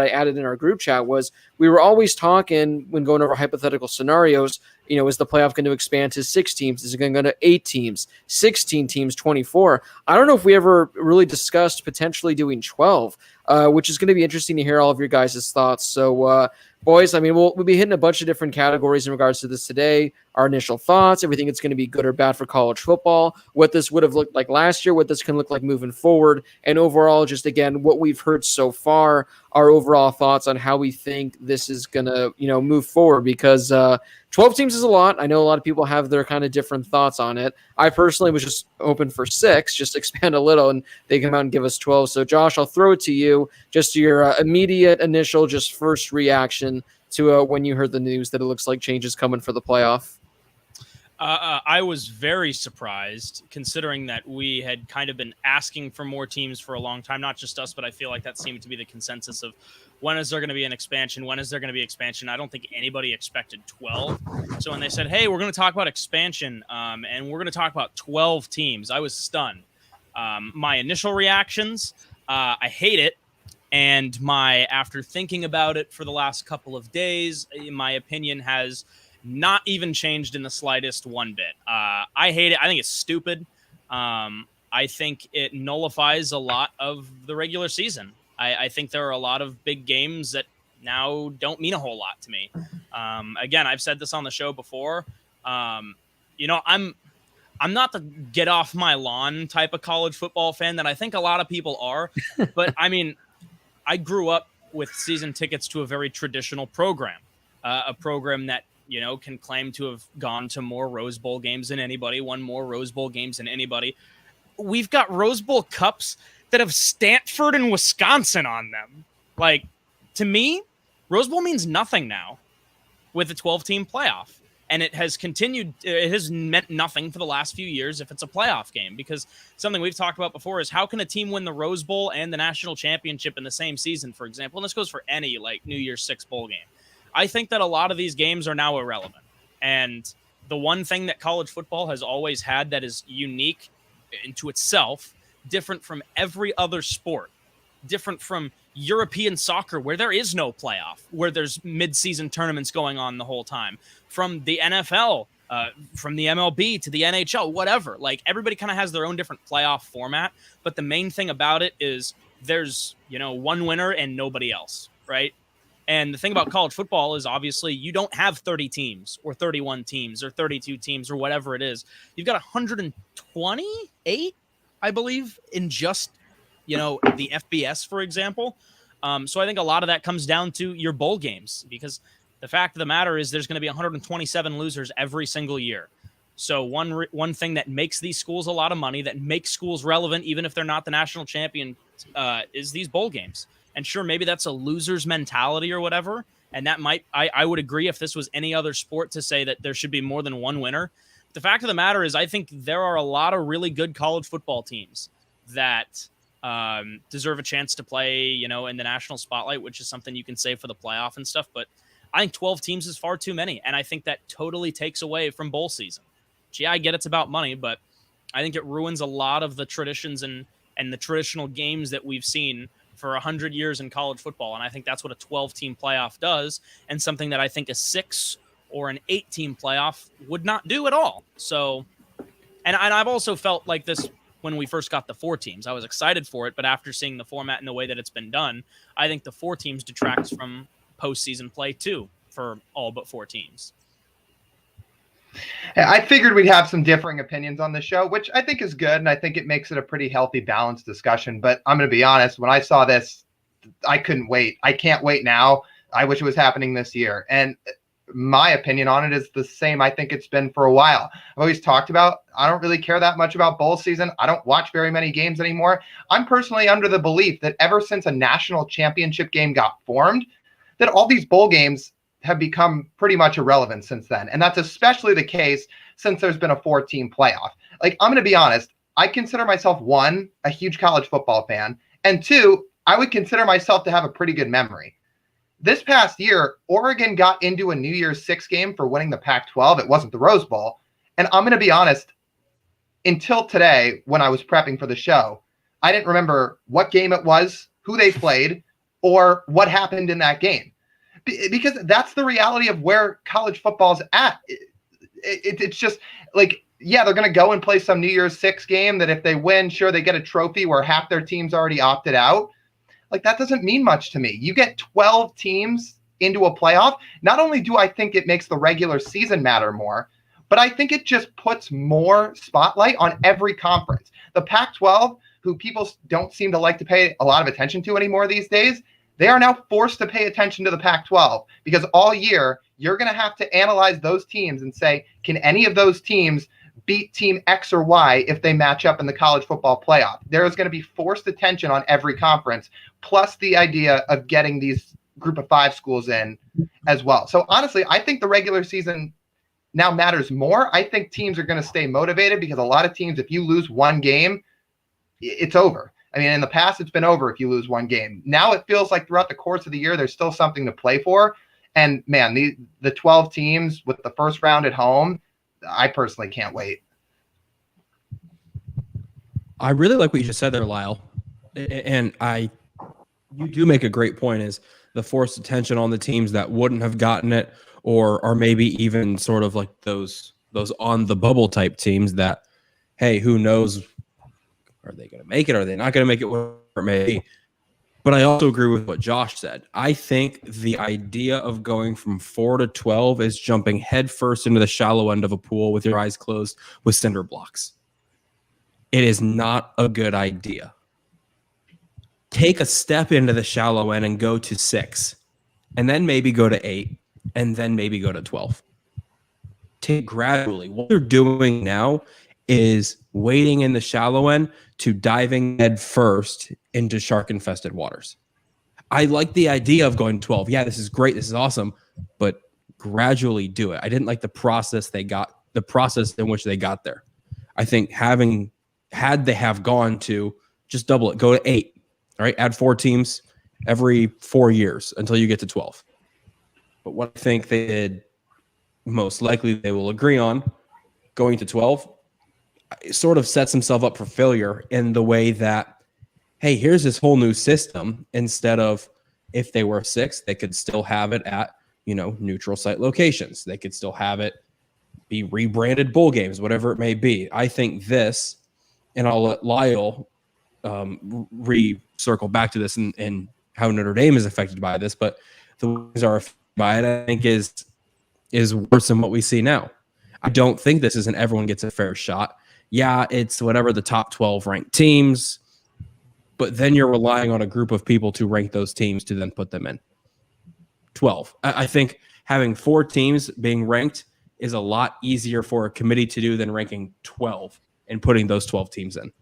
that I added in our group chat was we were always talking when going over hypothetical scenarios, is the playoff going to expand to 6 teams? Is it going to go to 8 teams, 16 teams, 24? I don't know if we ever really discussed potentially doing 12, which is going to be interesting to hear all of your guys' thoughts. So, boys, I mean, we'll be hitting a bunch of different categories in regards to this today. Our initial thoughts, everything that's going to be good or bad for college football, what this would have looked like last year, what this can look like moving forward, and overall, just again, what we've heard so far, our overall thoughts on how we think this is going to, move forward, because 12 teams is a lot. I know a lot of people have their kind of different thoughts on it. I personally was just hoping for 6, just expand a little, and they come out and give us 12. So, Josh, I'll throw it to you, just your immediate, initial, just first reaction to when you heard the news that it looks like changes coming for the playoff. I was very surprised, considering that we had kind of been asking for more teams for a long time, not just us, but I feel like that seemed to be the consensus of when is there going to be an expansion? When is there going to be expansion? I don't think anybody expected 12. So when they said, hey, we're going to talk about expansion and we're going to talk about 12 teams, I was stunned. My initial reactions, I hate it. And after thinking about it for the last couple of days, my opinion has not even changed in the slightest one bit. I hate it. I think it's stupid. I think it nullifies a lot of the regular season. I think there are a lot of big games that now don't mean a whole lot to me. Again, I've said this on the show before. I'm not the get off my lawn type of college football fan that I think a lot of people are. But I mean, I grew up with season tickets to a very traditional program, a program that, can claim to have gone to more Rose Bowl games than anybody, won more Rose Bowl games than anybody. We've got Rose Bowl cups that have Stanford and Wisconsin on them. Like, to me, Rose Bowl means nothing now with a 12-team playoff. And it has continued, it has meant nothing for the last few years if it's a playoff game, because something we've talked about before is how can a team win the Rose Bowl and the national championship in the same season, for example? And this goes for any, New Year's Six bowl game. I think that a lot of these games are now irrelevant. And the one thing that college football has always had that is unique into itself, different from every other sport, different from European soccer, where there is no playoff, where there's mid-season tournaments going on the whole time, from the NFL, from the MLB to the NHL, whatever. Everybody kind of has their own different playoff format, but the main thing about it is there's, one winner and nobody else, right? And the thing about college football is obviously you don't have 30 teams or 31 teams or 32 teams or whatever it is. You've got 128, I believe, in just, the FBS, for example. So I think a lot of that comes down to your bowl games, because the fact of the matter is there's going to be 127 losers every single year. So one thing that makes these schools a lot of money, that makes schools relevant, even if they're not the national champion, is these bowl games. And sure, maybe that's a loser's mentality or whatever. And that I would agree if this was any other sport to say that there should be more than one winner. The fact of the matter is I think there are a lot of really good college football teams that deserve a chance to play, in the national spotlight, which is something you can say for the playoff and stuff. But I think 12 teams is far too many. And I think that totally takes away from bowl season. I get it's about money, but I think it ruins a lot of the traditions and the traditional games that we've seen for 100 years in college football. And I think that's what a 12-team playoff does, and something that I think a 6 or an 8-team playoff would not do at all. So, and I've also felt like this when we first got the 4 teams. I was excited for it, but after seeing the format and the way that it's been done, I think the 4 teams detracts from postseason play too for all but 4 teams. I figured we'd have some differing opinions on the show, which I think is good, and I think it makes it a pretty healthy, balanced discussion. But I'm going to be honest, when I saw this, I couldn't wait. I can't wait now. I wish it was happening this year. And my opinion on it is the same I think it's been for a while. I've always talked about, I don't really care that much about bowl season. I don't watch very many games anymore. I'm personally under the belief that ever since a national championship game got formed, that all these bowl games have become pretty much irrelevant since then. And that's especially the case since there's been a 4-team playoff. I'm going to be honest. I consider myself, 1, a huge college football fan, and 2, I would consider myself to have a pretty good memory. This past year, Oregon got into a New Year's Six game for winning the Pac-12. It wasn't the Rose Bowl. And I'm going to be honest, until today, when I was prepping for the show, I didn't remember what game it was, who they played, or what happened in that game. Because that's the reality of where college football's at. It's just like, yeah, they're going to go and play some New Year's Six game that if they win, sure, they get a trophy where half their team's already opted out. Like, that doesn't mean much to me. You get 12 teams into a playoff. Not only do I think it makes the regular season matter more, but I think it just puts more spotlight on every conference. The Pac-12, who people don't seem to like to pay a lot of attention to anymore these days, they are now forced to pay attention to the Pac-12 because all year you're going to have to analyze those teams and say, can any of those teams beat team X or Y if they match up in the college football playoff? There is going to be forced attention on every conference, plus the idea of getting these group of 5 schools in as well. So honestly, I think the regular season now matters more. I think teams are going to stay motivated because a lot of teams, if you lose one game, it's over. I mean, in the past, it's been over if you lose one game. Now it feels like throughout the course of the year, there's still something to play for. And man, the 12 teams with the first round at home, I personally can't wait. I really like what you just said there, Lyle. And you do make a great point, is the forced attention on the teams that wouldn't have gotten it, or maybe even sort of like those on the bubble type teams that, hey, who knows, are they going to make it? Are they not going to make it? Whatever it may be. But I also agree with what Josh said. I think the idea of going from 4 to 12 is jumping headfirst into the shallow end of a pool with your eyes closed with cinder blocks. It is not a good idea. Take a step into the shallow end and go to 6, and then maybe go to 8, and then maybe go to 12. Take gradually. What they're doing now is wading in the shallow end to diving head first into shark-infested waters. I like the idea of going 12. Yeah, this is great. This is awesome. But gradually do it. I didn't like the process in which they got there. I think had they have gone to just double it, go to 8, all right, add 4 teams every 4 years until you get to 12. But what I think they did, most likely they will agree on, going to 12, it sort of sets himself up for failure in the way that, hey, here's this whole new system. Instead of, if they were 6, they could still have it at, neutral site locations. They could still have it be rebranded bowl games, whatever it may be. I think this, and I'll let Lyle circle back to this and how Notre Dame is affected by this, but the Wings are affected by it, I think is worse than what we see now. I don't think this is an everyone gets a fair shot. Yeah, it's whatever the top 12 ranked teams, but then you're relying on a group of people to rank those teams to then put them in 12. I think having 4 teams being ranked is a lot easier for a committee to do than ranking 12 and putting those 12 teams in.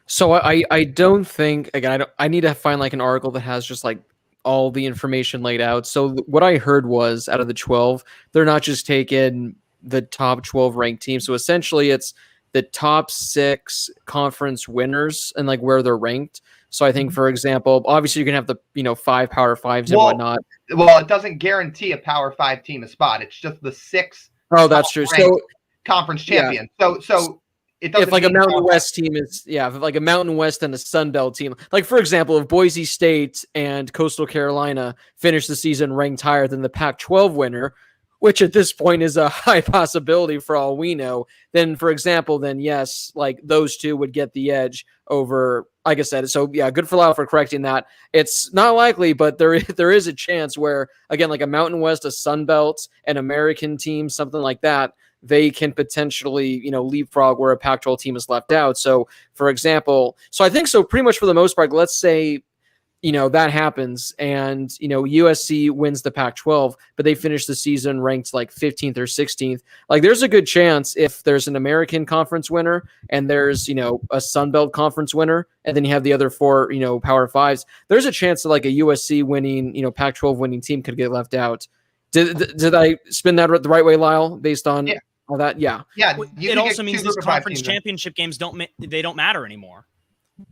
So I don't think, again, I need to find like an article that has just like all the information laid out. So what I heard was out of the 12, they're not just taking the top 12 ranked teams. So essentially it's the top 6 conference winners and like where they're ranked. So I think, for example, obviously you can have the 5 Power 5s and whatnot. Well, it doesn't guarantee a Power 5 team a spot. It's just the 6. Oh, that's true. So conference champion. Yeah. So it doesn't. If like a Mountain West team is, if like a Mountain West and a Sun Belt team, like for example, if Boise State and Coastal Carolina finish the season ranked higher than the Pac-12 winner, which at this point is a high possibility for all we know, then, for example, then yes, like those 2 would get the edge over, like I said. So yeah, good for Lyle for correcting that. It's not likely, but there is a chance where, again, like a Mountain West, a Sun Belt, an American team, something like that, they can potentially, leapfrog where a Pac-12 team is left out. So, for example, I think so pretty much for the most part, let's say, that happens and, USC wins the Pac-12, but they finish the season ranked like 15th or 16th. Like there's a good chance if there's an American conference winner and there's, a Sun Belt conference winner, and then you have the other 4, Power 5s, there's a chance that like a USC winning, Pac-12 winning team could get left out. Did I spin that the right way, Lyle, based on all that? Yeah. Yeah. It also means these conference championship games don't matter anymore.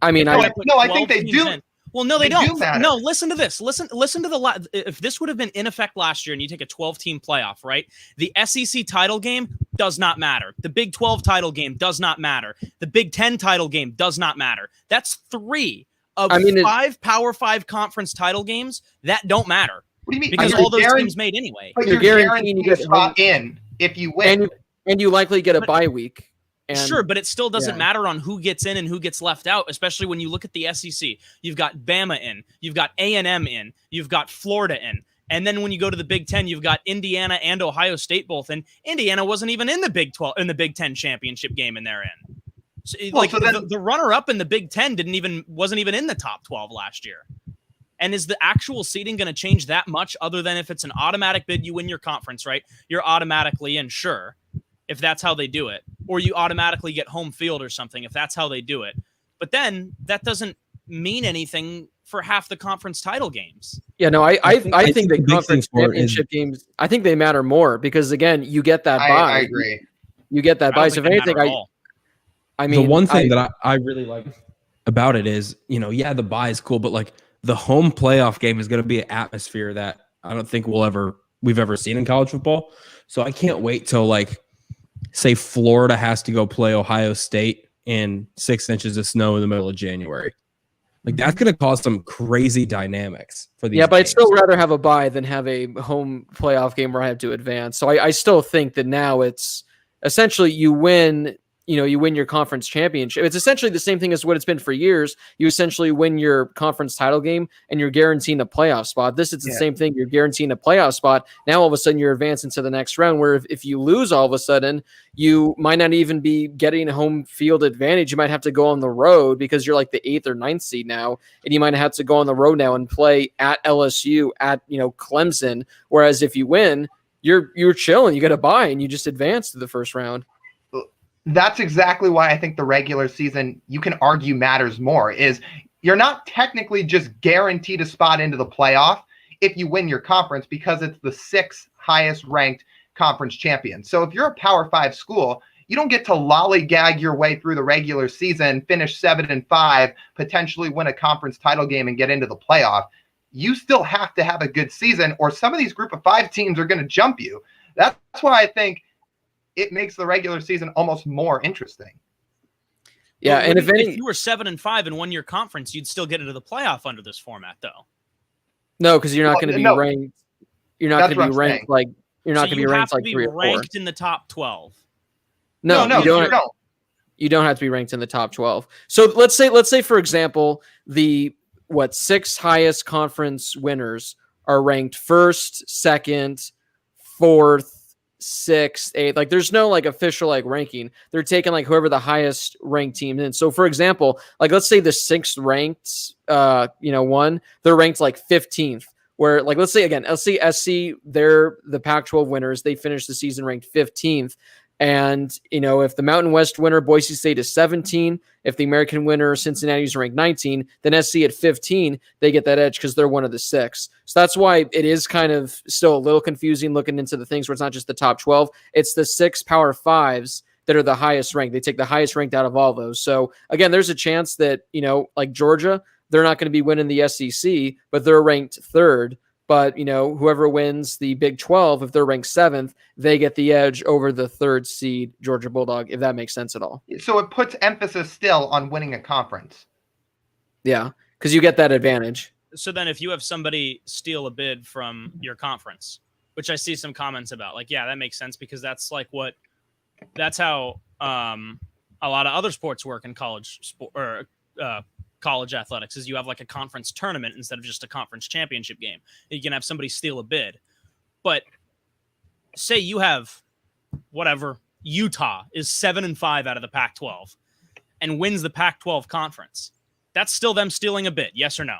I mean, I think they do. Well, no, they don't. No, listen to this. Listen to if this would have been in effect last year and you take a 12-team playoff, right? The SEC title game does not matter. The Big 12 title game does not matter. The Big 10 title game does not matter. That's 3 of 5 Power 5 conference title games that don't matter. What do you mean? Because all those teams made anyway. But you're guaranteed a spot in if you win. And you likely get a bye week. And, sure, but it still doesn't matter on who gets in and who gets left out, especially when you look at the SEC. You've got Bama in, you've got A&M in, you've got Florida in. And then when you go to the Big Ten, you've got Indiana and Ohio State both in. Indiana wasn't even in the Big 12 in the Big Ten championship game, and they're in. So, the runner-up in the Big Ten wasn't even in the top 12 last year. And is the actual seeding going to change that much, other than if it's an automatic bid, you win your conference, right? You're automatically in, sure, if that's how they do it, or you automatically get home field or something if that's how they do it. But then that doesn't mean anything for half the conference title games. Yeah, no, I think the conference championship games, I think they matter more because, again, you get that bye. I agree. You get that bye. So if anything, I mean, the one thing that I really like about it is, the bye is cool, but like the home playoff game is going to be an atmosphere that I don't think we've ever seen in college football. So I can't wait till, like, say Florida has to go play Ohio State in 6 inches of snow in the middle of January. Like, that's going to cause some crazy dynamics for these but games. I'd still rather have a bye than have a home playoff game where I have to advance. So I still think that now it's essentially you win your conference championship. It's essentially the same thing as what it's been for years. You essentially win your conference title game and you're guaranteeing a playoff spot. This is the same thing. You're guaranteeing a playoff spot. Now all of a sudden you're advancing to the next round, where if you lose all of a sudden, you might not even be getting a home field advantage. You might have to go on the road because you're like the 8th or 9th seed now. And you might have to go on the road now and play at LSU, at Clemson. Whereas if you win, you're chilling. You get a bye and you just advance to the first round. That's exactly why I think the regular season, you can argue, matters more. Is you're not technically just guaranteed a spot into the playoff if you win your conference, because it's the 6th highest ranked conference champion. So if you're a Power 5 school, you don't get to lollygag your way through the regular season, finish 7-5, potentially win a conference title game and get into the playoff. You still have to have a good season, or some of these group of 5 teams are going to jump you. That's why I think it makes the regular season almost more interesting. Yeah, well, and if you were 7-5 and won your conference, you'd still get into the playoff under this format, though. No, because you're not going to be ranked. You're not going to be ranked like you're not going to be ranked like 3 or 4. Ranked in the top 12. No, you don't. You don't have to be ranked in the top 12. So let's say for example, the 6 highest conference winners are ranked 1st, 2nd, 4th, 6th, 8th. Like there's no like official like ranking. They're taking like whoever the highest ranked team is. So for example, like let's say the 6th ranked one, they're ranked like 15th. Where like let's say SC, they're the Pac-12 winners. They finished the season ranked 15th. And, if the Mountain West winner, Boise State, is 17, if the American winner, Cincinnati, is ranked 19, then SC at 15, they get that edge because they're one of the 6. So that's why it is kind of still a little confusing looking into the things where it's not just the top 12. It's the 6 Power 5s that are the highest ranked. They take the highest ranked out of all those. So, again, there's a chance that, like Georgia, they're not going to be winning the SEC, but they're ranked 3rd. But, whoever wins the Big 12, if they're ranked 7th, they get the edge over the 3rd seed Georgia Bulldog, if that makes sense at all. So it puts emphasis still on winning a conference. Yeah, because you get that advantage. So then if you have somebody steal a bid from your conference, which I see some comments about, like, yeah, that makes sense because that's how a lot of other sports work in college sport or college athletics, is you have like a conference tournament instead of just a conference championship game. You can have somebody steal a bid. But say you have Utah is 7-5 out of the Pac-12 and wins the Pac-12 conference. That's still them stealing a bid, yes or no?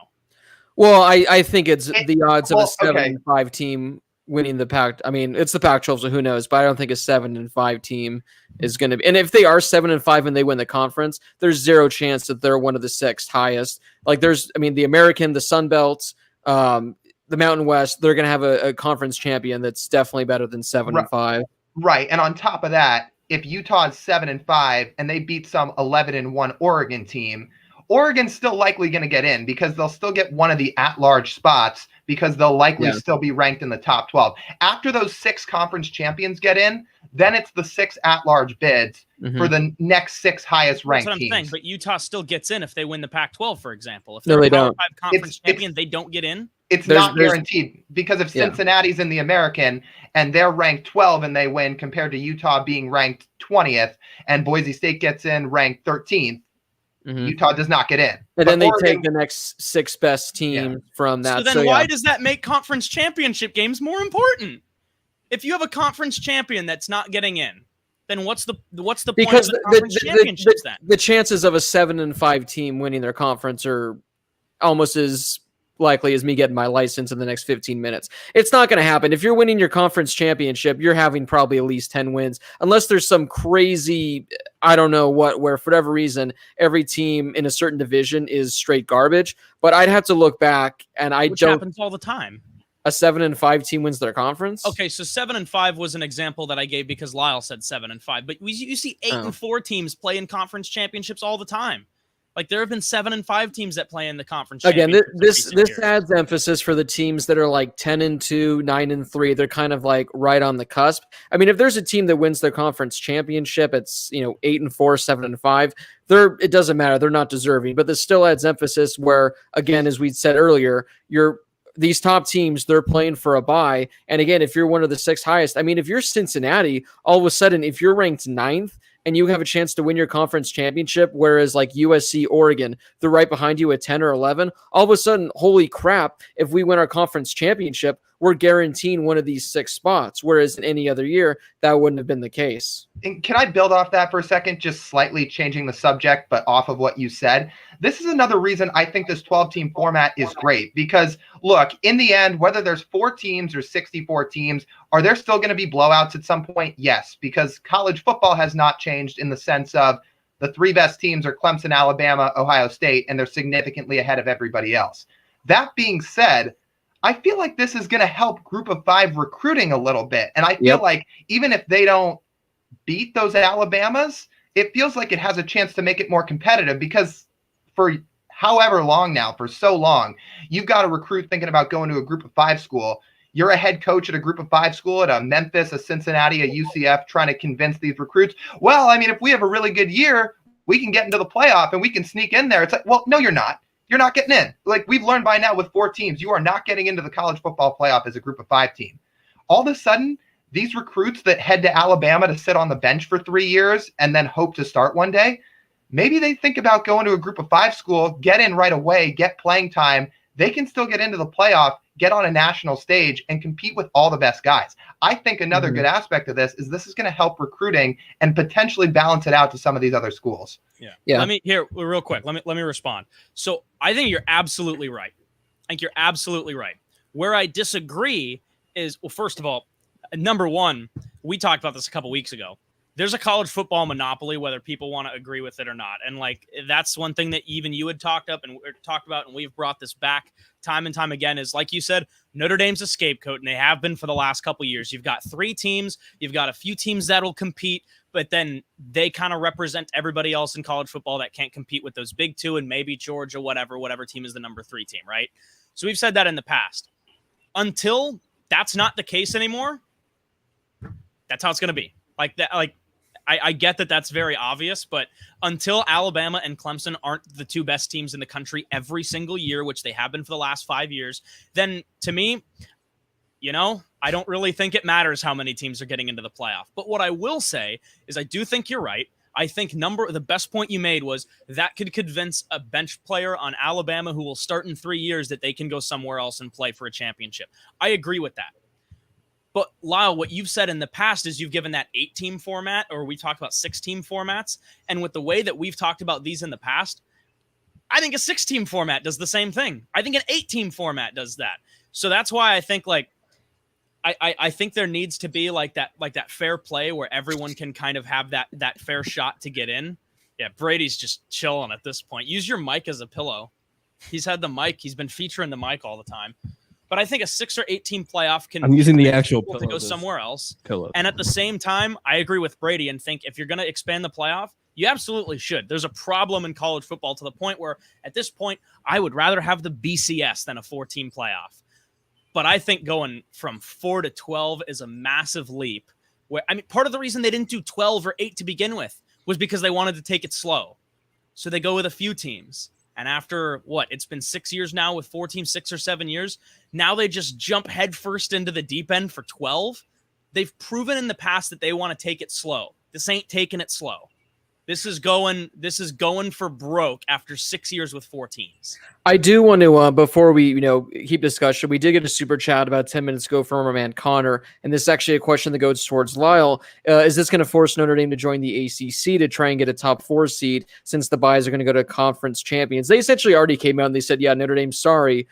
Well, I think it's the odds of a 7-5 team winning the Pac. I mean, it's the Pac-12, so who knows? But I don't think a 7-5 team is going to be. And if they are 7-5 and they win the conference, there's zero chance that they're one of the 6 highest. Like the American, the Sun Belt, the Mountain West, they're going to have a conference champion that's definitely better than 7-5. Right, and on top of that, if Utah is 7-5 and they beat some 11-1 Oregon team, Oregon's still likely going to get in because they'll still get one of the at-large spots because they'll likely Yeah. still be ranked in the top 12. After those 6 conference champions get in, then it's the 6 at-large bids for the next 6 highest ranked That's what I'm saying. teams. But Utah still gets in if they win the Pac-12, for example. If No, they're they a Power don't. 5 conference It's- champion, they don't get in. It's There's- not there's- guaranteed, because if Yeah. Cincinnati's in the American and they're ranked 12 and they win compared to Utah being ranked 20th and Boise State gets in ranked 13th, Utah does not get in. And But then they Oregon- take the next 6 best teams from that. So then why yeah. does that make conference championship games more important? If you have a conference champion that's not getting in, then what's the point of Because the conference championships then? the chances of a 7-5 team winning their conference are almost as likely as me getting my license in the next 15 minutes. It's not going to happen. If you're winning your conference championship, you're having probably at least 10 wins, unless there's some crazy, I don't know what, where for whatever reason, every team in a certain division is straight garbage. But I'd have to look back, and Which happens all the time. a 7-5 team wins their conference. Okay, so 7-5 was an example that I gave because Lyle said 7-5, but you see 8-4 teams play in conference championships all the time. Like there have been 7-5 teams that play in the conference. Again, championships in this recent years. adds emphasis for the teams that are like 10-2, 9-3. They're kind of like right on the cusp. I mean, if there's a team that wins their conference championship, it's 8-4, 7-5. It doesn't matter. They're not deserving, but this still adds emphasis. Where again, as we said earlier, these top teams, they're playing for a bye. And again, if you're one of the 6 highest, I mean, if you're Cincinnati, all of a sudden, if you're ranked 9th and you have a chance to win your conference championship, whereas like USC, Oregon, they're right behind you at 10 or 11, all of a sudden, holy crap, if we win our conference championship, we're guaranteeing one of these 6 spots. Whereas in any other year, that wouldn't have been the case. And can I build off that for a second, just slightly changing the subject, but off of what you said? This is another reason I think this 12-team format is great because, look, in the end, whether there's 4 teams or 64 teams, are there still going to be blowouts at some point? Yes, because college football has not changed in the sense of the 3 best teams are Clemson, Alabama, Ohio State, and they're significantly ahead of everybody else. That being said, I feel like this is going to help Group of 5 recruiting a little bit. And I feel like even if they don't beat those Alabamas, it feels like it has a chance to make it more competitive because for however long now, for so long, you've got a recruit thinking about going to a Group of 5 school. You're a head coach at a Group of 5 school at a Memphis, a Cincinnati, a UCF, trying to convince these recruits, well, I mean, if we have a really good year, we can get into the playoff and we can sneak in there. It's like, well, no, you're not. You're not getting in. Like we've learned by now with 4 teams, you are not getting into the college football playoff as a Group of 5 team. All of a sudden, these recruits that head to Alabama to sit on the bench for 3 years and then hope to start one day, maybe they think about going to a Group of 5 school, get in right away, get playing time. They can still get into the playoff, get on a national stage, and compete with all the best guys. I think another good aspect of this is going to help recruiting and potentially balance it out to some of these other schools. Yeah. Let me real quick. Let me respond. So I think you're absolutely right. Where I disagree is, well, first of all, number one, we talked about this a couple weeks ago. There's a college football monopoly, whether people want to agree with it or not. And like, that's one thing that even you had talked about, and we've brought this back time and time again is, like you said, Notre Dame's a scapegoat, and they have been for the last couple of years. You've got 3 teams, you've got a few teams that'll compete, but then they kind of represent everybody else in college football that can't compete with those big 2 and maybe Georgia, whatever team is the number 3 team, right? So we've said that in the past. Until that's not the case anymore, that's how it's going to be. Like that, like I get that that's very obvious, but until Alabama and Clemson aren't the 2 best teams in the country every single year, which they have been for the last 5 years, then to me, I don't really think it matters how many teams are getting into the playoff. But what I will say is I do think you're right. I think the best point you made was that could convince a bench player on Alabama who will start in 3 years that they can go somewhere else and play for a championship. I agree with that. But Lyle, what you've said in the past is you've given that 8-team format, or we talked about 6-team formats. And with the way that we've talked about these in the past, I think a 6-team format does the same thing. I think an 8-team format does that. So that's why I think I think there needs to be like that fair play where everyone can kind of have that fair shot to get in. Yeah, Brady's just chilling at this point. Use your mic as a pillow. He's had the mic. He's been featuring the mic all the time. But I think a 6 or 8 team playoff can. I'm using the actual to go somewhere else. Pillow. And at the same time, I agree with Brady and think if you're going to expand the playoff, you absolutely should. There's a problem in college football to the point where at this point, I would rather have the BCS than a 4-team playoff. But I think going from 4 to 12 is a massive leap. Part of the reason they didn't do 12 or 8 to begin with was because they wanted to take it slow. So they go with a few teams. And after it's been 6 years now with 4 teams, 6 or 7 years. Now they just jump headfirst into the deep end for 12. They've proven in the past that they want to take it slow. This ain't taking it slow. This is going for broke after 6 years with 4 teams. I do want to, before we keep discussion, we did get a super chat about 10 minutes ago from our man Connor, and this is actually a question that goes towards Lyle. Is this going to force Notre Dame to join the ACC to try and get a top 4 seed since the buys are going to go to conference champions? They essentially already came out and they said, yeah, Notre Dame, sorry,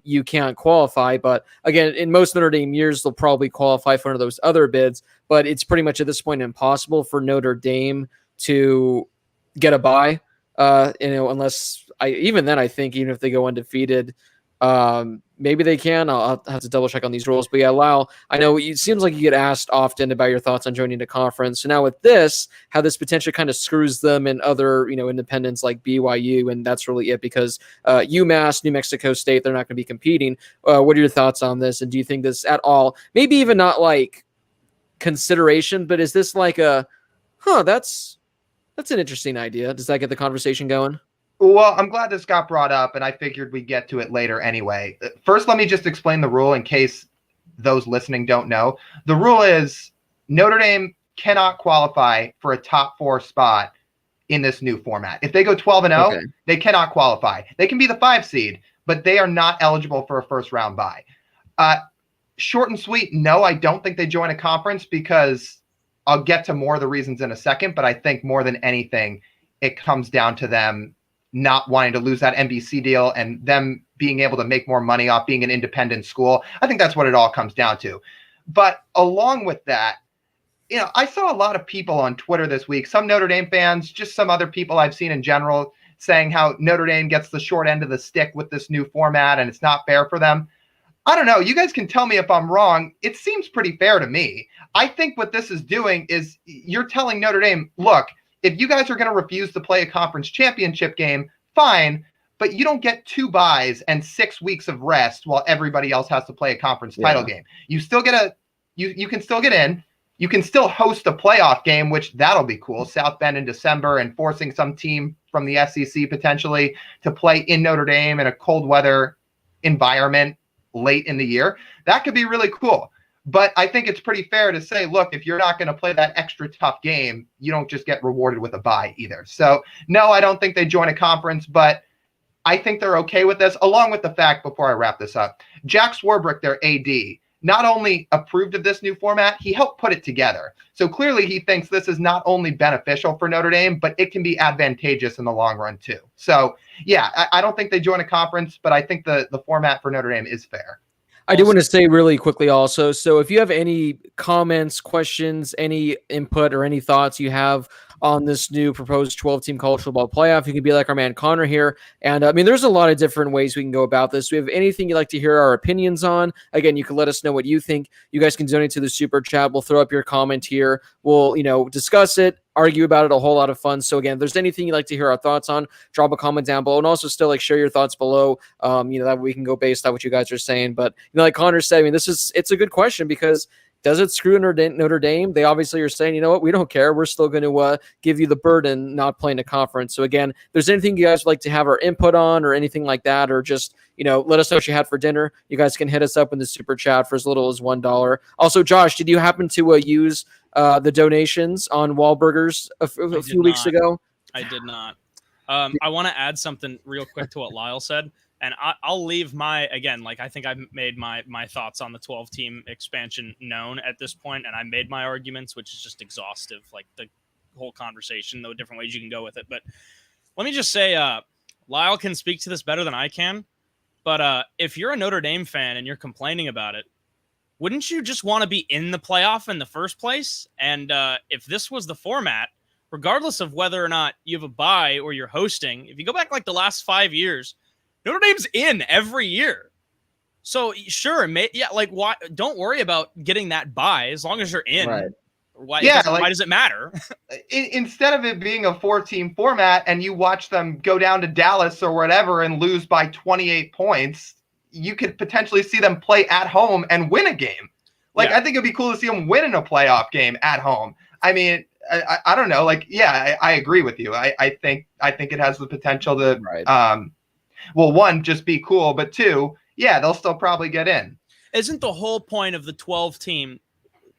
you can't qualify. But again, in most Notre Dame years, they'll probably qualify for one of those other bids, but it's pretty much at this point impossible for Notre Dame to get a bye, unless even then, I think even if they go undefeated, maybe they can. I'll have to double check on these rules. But yeah, Lyle, I know it seems like you get asked often about your thoughts on joining the conference. So now with this, how this potentially kind of screws them and other, independents like BYU, and that's really it because UMass, New Mexico State, they're not going to be competing. What are your thoughts on this? And do you think this at all, maybe even not like consideration, but is this like that's an interesting idea. Does that get the conversation going? Well, I'm glad this got brought up, and I figured we'd get to it later anyway. First, let me just explain the rule in case those listening don't know. The rule is Notre Dame cannot qualify for a top 4 spot in this new format. If they go 12-0, They cannot qualify. They can be the 5 seed, but they are not eligible for a first-round bye. Short and sweet, no, I don't think they join a conference because I'll get to more of the reasons in a second, but I think more than anything, it comes down to them not wanting to lose that NBC deal and them being able to make more money off being an independent school. I think that's what it all comes down to. But along with that, I saw a lot of people on Twitter this week, some Notre Dame fans, just some other people I've seen in general, saying how Notre Dame gets the short end of the stick with this new format and it's not fair for them. I don't know. You guys can tell me if I'm wrong. It seems pretty fair to me. I think what this is doing is you're telling Notre Dame, look, if you guys are going to refuse to play a conference championship game, fine, but you don't get 2 buys and 6 weeks of rest while everybody else has to play a conference title game. You still get you can still get in. You can still host a playoff game, which that'll be cool. South Bend in December and forcing some team from the SEC potentially to play in Notre Dame in a cold weather environment late in the year. That could be really cool. But I think it's pretty fair to say, look, if you're not going to play that extra tough game, you don't just get rewarded with a bye either. So no, I don't think they join a conference, but I think they're okay with this, along with the fact, before I wrap this up, Jack Swarbrick, their AD, not only approved of this new format, he helped put it together. So clearly he thinks this is not only beneficial for Notre Dame, but it can be advantageous in the long run too. So yeah, I don't think they join a conference, but I think the format for Notre Dame is fair. I do want to say really quickly also, so if you have any comments, questions, any input or any thoughts you have on this new proposed 12-team college football playoff, you can be like our man Connor here. And there's a lot of different ways we can go about this. We have anything you'd like to hear our opinions on. Again, you can let us know what you think. You guys can donate to the super chat. We'll throw up your comment here. We'll, discuss it, argue about it, a whole lot of fun. So again, if there's anything you'd like to hear our thoughts on, drop a comment down below, and also still share your thoughts below. That way we can go based on what you guys are saying. But like Connor said, it's a good question because does it screw Notre Dame? They obviously are saying, you know what, we don't care. We're still going to give you the burden not playing a conference. So again, if there's anything you guys would like to have our input on or anything like that, or just, let us know what you had for dinner, you guys can hit us up in the super chat for as little as $1. Also, Josh, did you happen to use the donations on Wahlburgers a few weeks ago? I did not. I want to add something real quick to what Lyle said. And I'll leave I think I've made my thoughts on the 12-team expansion known at this point, and I made my arguments, which is just exhaustive, like the whole conversation, though different ways you can go with it. But let me just say, Lyle can speak to this better than I can, but if you're a Notre Dame fan and you're complaining about it, wouldn't you just want to be in the playoff in the first place? And if this was the format, regardless of whether or not you have a bye or you're hosting, if you go back like the last 5 years, Notre Dame's in every year. So sure, why? Don't worry about getting that bye as long as you're in. Right. Why does it matter? Instead of it being a 4-team format and you watch them go down to Dallas or whatever and lose by 28 points, you could potentially see them play at home and win a game. Like, I think it'd be cool to see them win in a playoff game at home. I mean, I don't know. Like, yeah, I agree with you. I think it has the potential to, well, one, just be cool, but two, yeah, they'll still probably get in. Isn't the whole point of the 12-team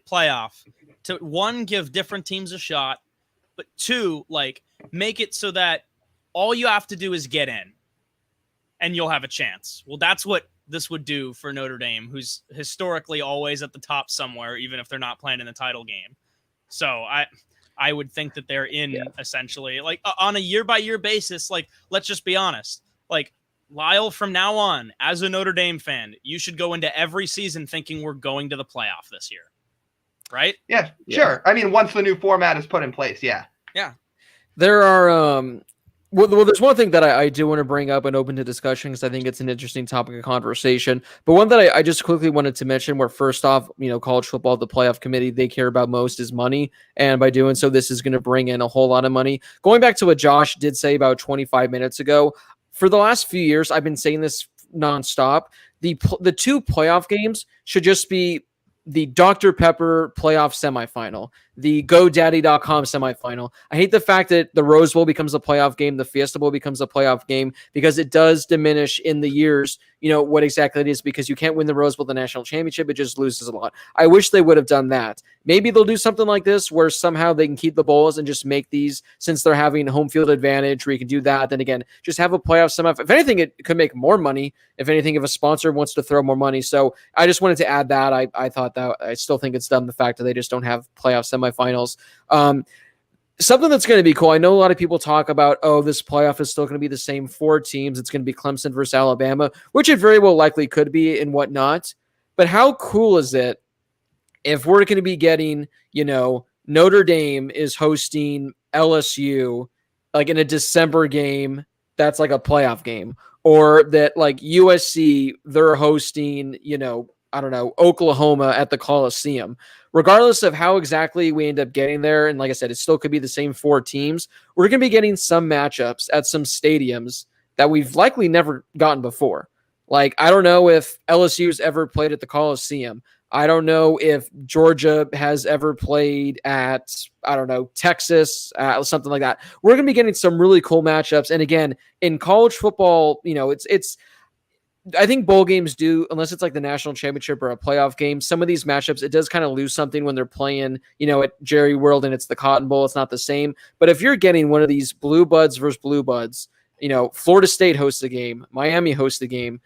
playoff to, one, give different teams a shot, but two, like, make it so that all you have to do is get in and you'll have a chance. Well, that's what this would do for Notre Dame, who's historically always at the top somewhere, even if they're not playing in the title game. So I would think that they're in essentially, like, on a year-by-year basis. Like, let's just be honest. Like, Lyle, from now on, as a Notre Dame fan, you should go into every season thinking we're going to the playoff this year. Right? Yeah, sure. I mean, once the new format is put in place, yeah. Yeah. There are well, there's one thing that I do want to bring up and open to discussion because I think it's an interesting topic of conversation. But one that I just quickly wanted to mention, where first off, college football, the playoff committee, they care about most is money. And by doing so, this is going to bring in a whole lot of money. Going back to what Josh did say about 25 minutes ago, for the last few years, I've been saying this nonstop. The two playoff games should just be the Dr. Pepper playoff semifinal, the GoDaddy.com semifinal. I hate the fact that the Rose Bowl becomes a playoff game, the Fiesta Bowl becomes a playoff game, because it does diminish in the years, what exactly it is, because you can't win the Rose Bowl, the national championship, it just loses a lot. I wish they would have done that. Maybe they'll do something like this where somehow they can keep the bowls and just make these, since they're having home field advantage, where you can do that. Then again, just have a playoff semifinal. If anything, it could make more money. If anything, if a sponsor wants to throw more money. So I just wanted to add that. I thought that, I still think it's dumb, the fact that they just don't have playoff semifinals. Something that's going to be cool. I know a lot of people talk about, this playoff is still going to be the same 4 teams. It's going to be Clemson versus Alabama, which it very well likely could be and whatnot. But how cool is it if we're going to be getting, Notre Dame is hosting LSU like in a December game that's like a playoff game, or that like USC, they're hosting, Oklahoma at the Coliseum. Regardless of how exactly we end up getting there, and like I said, it still could be the same 4 teams, we're going to be getting some matchups at some stadiums that we've likely never gotten before. Like, I don't know if LSU's ever played at the Coliseum. I don't know if Georgia has ever played at, Texas, something like that. We're going to be getting some really cool matchups. And again, in college football, it's I think bowl games do, unless it's like the national championship or a playoff game, some of these matchups, it does kind of lose something when they're playing, at Jerry World and it's the Cotton Bowl. It's not the same. But if you're getting one of these Blue Buds versus Blue Buds, Florida State hosts the game, Miami hosts the game,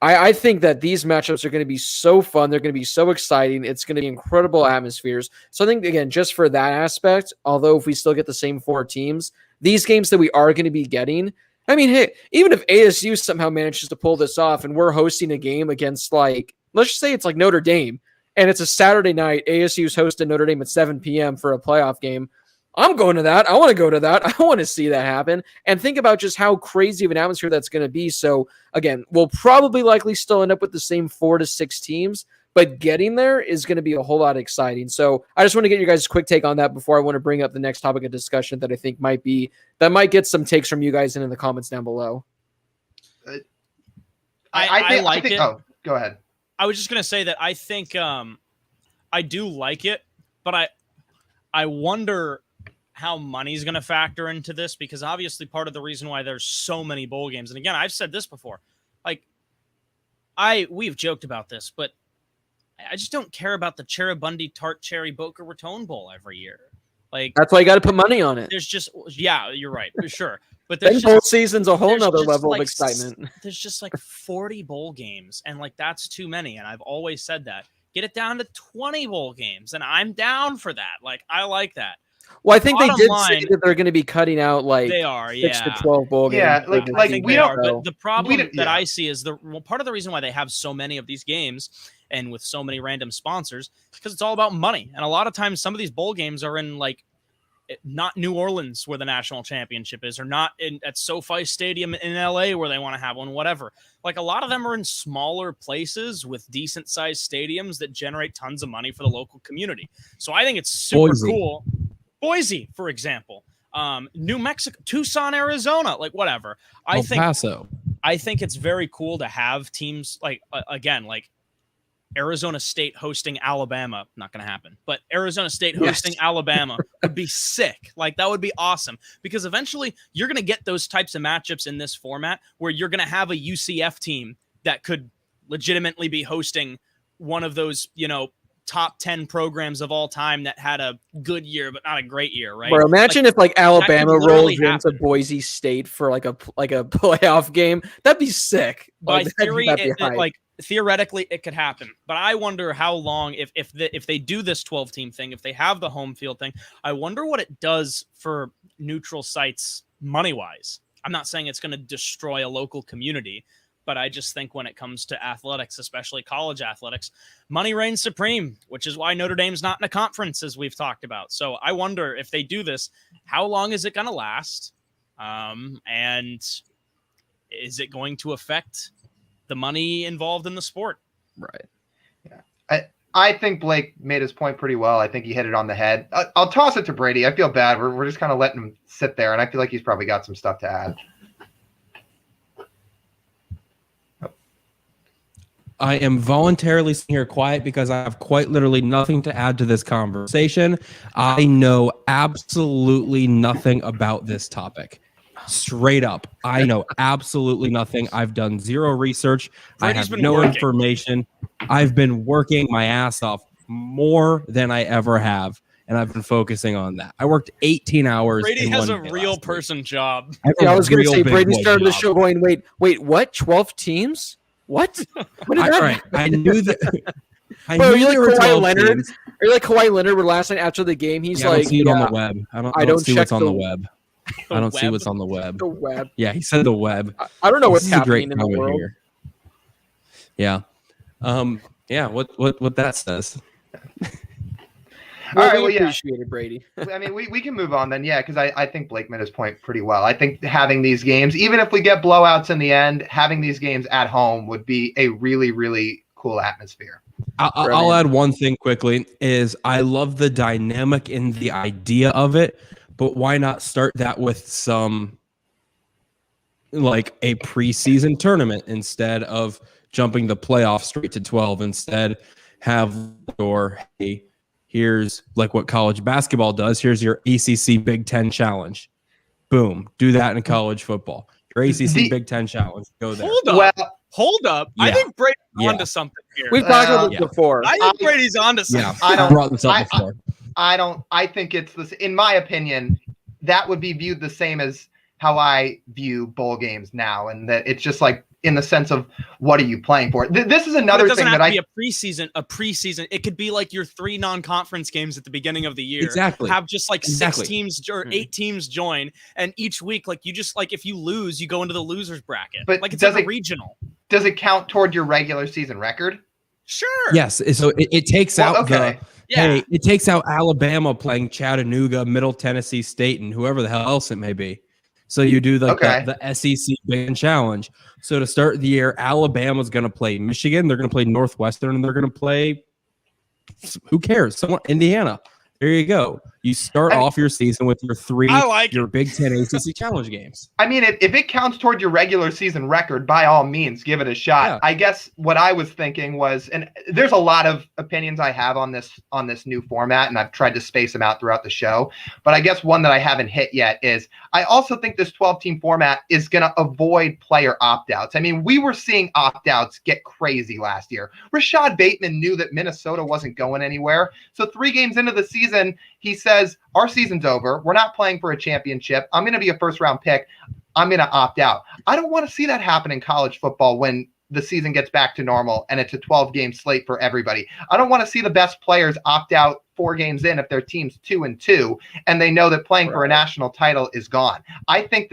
I think that these matchups are going to be so fun. They're going to be so exciting. It's going to be incredible atmospheres. So I think, again, just for that aspect, although if we still get the same 4 teams, these games that we are going to be getting, I mean, hey, even if ASU somehow manages to pull this off and we're hosting a game against, like, let's just say it's like Notre Dame, and it's a Saturday night, ASU's hosting Notre Dame at 7 p.m. for a playoff game, I'm going to that. I want to go to that. I want to see that happen. And think about just how crazy of an atmosphere that's going to be. So, again, we'll probably likely still end up with the same 4 to 6 teams, but getting there is going to be a whole lot exciting. So I just want to get your guys' quick take on that before I want to bring up the next topic of discussion that I think might get some takes from you guys in the comments down below. I like it. Oh, go ahead. I was just going to say that I think I do like it, but I wonder how money's going to factor into this, because obviously part of the reason why there's so many bowl games, and again, I've said this before, like we've joked about this, but I just don't care about the Cheribundi Tart Cherry Boca Raton Bowl every year. Like, that's why you got to put money on it. There's just, yeah, you're right, for sure. But there's bowl season's a whole nother level of excitement. There's just like 40 bowl games, and like that's too many. And I've always said that. Get it down to 20 bowl games, and I'm down for that. Like, I like that. Well, I think they did say that they're going to be cutting out like they are, 6 to 12 bowl games. Yeah, like we don't. But the problem that I see is part of the reason why they have so many of these games and with so many random sponsors, because it's all about money. And a lot of times, some of these bowl games are in like not New Orleans where the national championship is, or not at SoFi Stadium in LA where they want to have one, whatever. Like, a lot of them are in smaller places with decent sized stadiums that generate tons of money for the local community. So I think it's super cool. Boise, for example, New Mexico, Tucson, Arizona, like whatever. I think I think it's very cool to have teams like, again, like Arizona State hosting Alabama. Not going to happen, but Arizona State hosting Alabama would be sick. Like, that would be awesome, because eventually you're going to get those types of matchups in this format where you're going to have a UCF team that could legitimately be hosting one of those, top 10 programs of all time that had a good year but not a great year, right? Bro, imagine if Alabama literally rolls into Boise State for a playoff game. That'd be sick. By theory, theoretically it could happen. But I wonder how long, if they do this 12-team thing, if they have the home field thing, I wonder what it does for neutral sites money-wise. I'm not saying it's going to destroy a local community, but I just think when it comes to athletics, especially college athletics, money reigns supreme, which is why Notre Dame's not in a conference, as we've talked about. So I wonder, if they do this, how long is it going to last? And is it going to affect the money involved in the sport? Right. Yeah. I think Blake made his point pretty well. I think he hit it on the head. I'll toss it to Brady. I feel bad. We're just kind of letting him sit there, and I feel like he's probably got some stuff to add. I am voluntarily sitting here quiet because I have quite literally nothing to add to this conversation. I know absolutely nothing about this topic. Straight up. I know absolutely nothing. I've done zero research. I have no information. I've been working my ass off more than I ever have, and I've been focusing on that. I worked 18 hours. Brady has a real person job. I was going to say, Brady started the show going, wait, what? 12 teams? What? I knew that. Bro, are you like Kawhi Leonard? Are you like Kawhi Leonard? Where last night after the game, he's I don't see it on the web. I don't see what's on the web. I don't see what's on the web. The web. Yeah, he said the web. I don't know what's happening in the world. Here. Yeah. Yeah. What that says. All right, well, appreciate it, Brady. I mean, we can move on then, because I think Blake made his point pretty well. I think having these games, even if we get blowouts in the end, having these games at home would be a really, really cool atmosphere. I'll add one thing quickly, is I love the dynamic and the idea of it, but why not start that with some, like, a preseason tournament instead of jumping the playoff straight to 12? Instead, have here's like what college basketball does. Here's your ACC Big Ten challenge. Boom. Do that in college football. Your ACC Big Ten challenge. Go there. Hold up. Yeah. I think Brady's onto something here. We've talked about this before. I think Brady's onto something. I brought this up before. I think it's this. In my opinion, that would be viewed the same as how I view bowl games now, and that it's just like, in the sense of, what are you playing for? This is another thing that a preseason. It could be like your 3 non-conference games at the beginning of the year. Exactly. Have just like 6 teams or 8 teams join, and each week, like, you just, like, if you lose, you go into the losers bracket. But like, it's like a regional. Does it count toward your regular season record? Sure. Yes. So it takes out it takes out Alabama playing Chattanooga, Middle Tennessee State, and whoever the hell else it may be. So you do the SEC Big Ten Challenge. So to start the year, Alabama's going to play Michigan. They're going to play Northwestern, and they're going to play, who cares? Indiana. There you go. You start off your season with your 3 your Big Ten ACC Challenge games. I mean, if it counts toward your regular season record, by all means, give it a shot. Yeah. I guess what I was thinking was, and there's a lot of opinions I have on this new format, and I've tried to space them out throughout the show. But I guess one that I haven't hit yet is, I also think this 12-team format is going to avoid player opt-outs. I mean, we were seeing opt-outs get crazy last year. Rashad Bateman knew that Minnesota wasn't going anywhere. So 3 games into the season, he says, our season's over. We're not playing for a championship. I'm going to be a first-round pick. I'm going to opt out. I don't want to see that happen in college football when the season gets back to normal and it's a 12-game slate for everybody. I don't want to see the best players opt out 4 games in if their team's 2-2 and they know that playing for a national title is gone. I think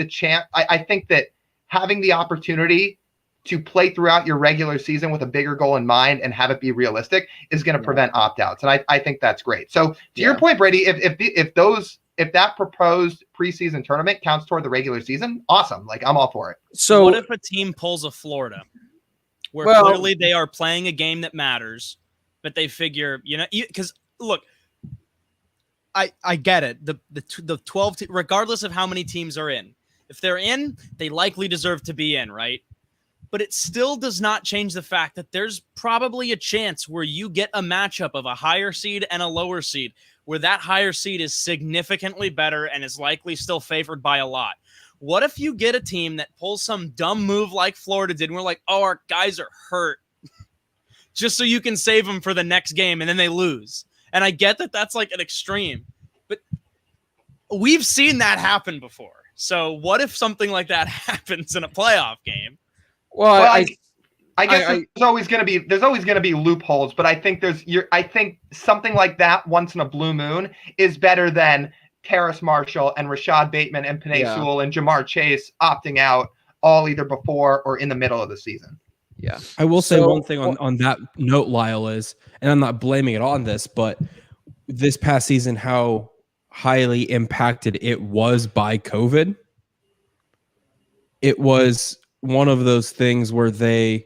I think that having the opportunity to play throughout your regular season with a bigger goal in mind and have it be realistic is going to prevent opt-outs. And I think that's great. So to your point, Brady, if that proposed preseason tournament counts toward the regular season, awesome. Like, I'm all for it. So what if a team pulls a Florida where clearly they are playing a game that matters, but they figure, because look, I get it. The 12, regardless of how many teams are in, if they're in, they likely deserve to be in, right? but it still does not change the fact that there's probably a chance where you get a matchup of a higher seed and a lower seed, where that higher seed is significantly better and is likely still favored by a lot. What if you get a team that pulls some dumb move like Florida did, and we're like, oh, our guys are hurt, just so you can save them for the next game, and then they lose? And I get that that's like an extreme, but we've seen that happen before. So what if something like that happens in a playoff game? Well, I guess there's always going to be loopholes, but I think I think something like that once in a blue moon is better than Terrace Marshall and Rashad Bateman and Penei Sewell and Jamar Chase opting out all either before or in the middle of the season. Yeah. I will say one thing on that note, Lyle, is, and I'm not blaming it on this, but this past season, how highly impacted it was by COVID. It was one of those things where they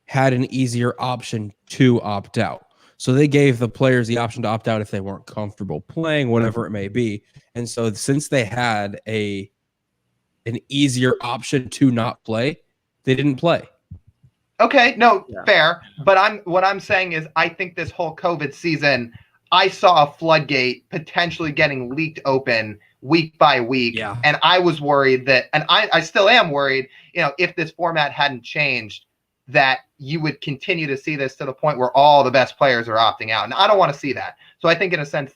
had an easier option to opt out. So they gave the players the option to opt out if they weren't comfortable playing, whatever it may be. And so since they had an easier option to not play, they didn't play. Okay, no, fair. But what I'm saying is I think this whole COVID season, I saw a floodgate potentially getting leaked open week by week. Yeah. And I was worried that, and I still am worried, if this format hadn't changed, that you would continue to see this to the point where all the best players are opting out. And I don't want to see that. So I think in a sense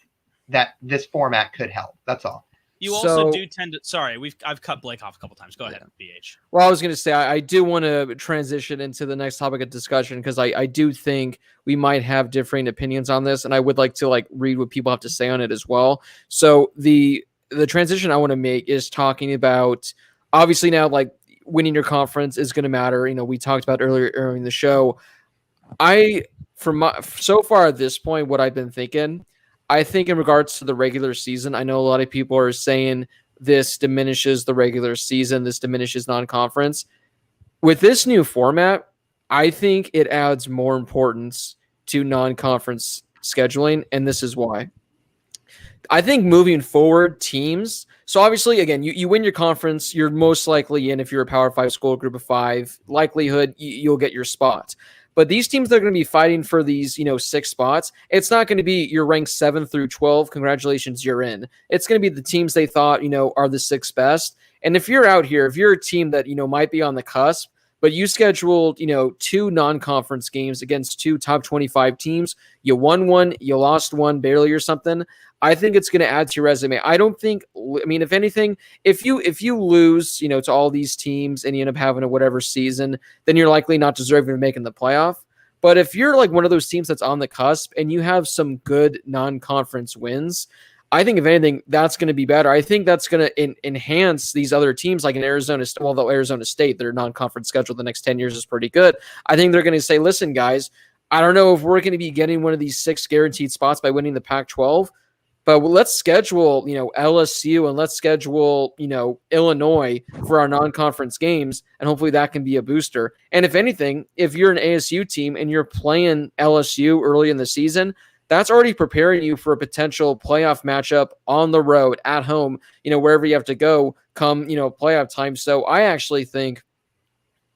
that this format could help. That's all. You also do tend to. Sorry, I've cut Blake off a couple times. Go ahead, BH. Well, I was going to say I do want to transition into the next topic of discussion because I do think we might have differing opinions on this, and I would like to read what people have to say on it as well. So the transition I want to make is talking about, obviously now winning your conference is going to matter. We talked about earlier in the show. So far at this point, what I've been thinking, I think in regards to the regular season, I know a lot of people are saying this diminishes the regular season, this diminishes non-conference. With this new format, I think it adds more importance to non-conference scheduling, and this is why. I think moving forward, teams, so obviously, again, you win your conference, you're most likely in, if you're a Power 5 school, Group of 5, likelihood you'll get your spot. But these teams that are going to be fighting for these, 6 spots, it's not going to be you're ranked 7 through 12. Congratulations, you're in. It's going to be the teams they thought, are the 6 best. And if you're out here, if you're a team that, might be on the cusp, but you scheduled, 2 non-conference games against 2 top 25 teams, you won one, you lost one barely or something, I think it's going to add to your resume. I don't think, if anything, if you lose, to all these teams and you end up having a whatever season, then you're likely not deserving of making the playoff. But if you're one of those teams that's on the cusp and you have some good non-conference wins, I think if anything, that's going to be better. I think that's going to enhance these other teams like in Arizona. Although Arizona State, their non-conference schedule the next 10 years is pretty good. I think they're going to say, listen, guys, I don't know if we're going to be getting one of these 6 guaranteed spots by winning the Pac-12, but let's schedule, LSU and let's schedule, Illinois for our non-conference games, and hopefully that can be a booster. And if anything, if you're an ASU team and you're playing LSU early in the season, that's already preparing you for a potential playoff matchup on the road, at home, wherever you have to go come, playoff time. So I actually think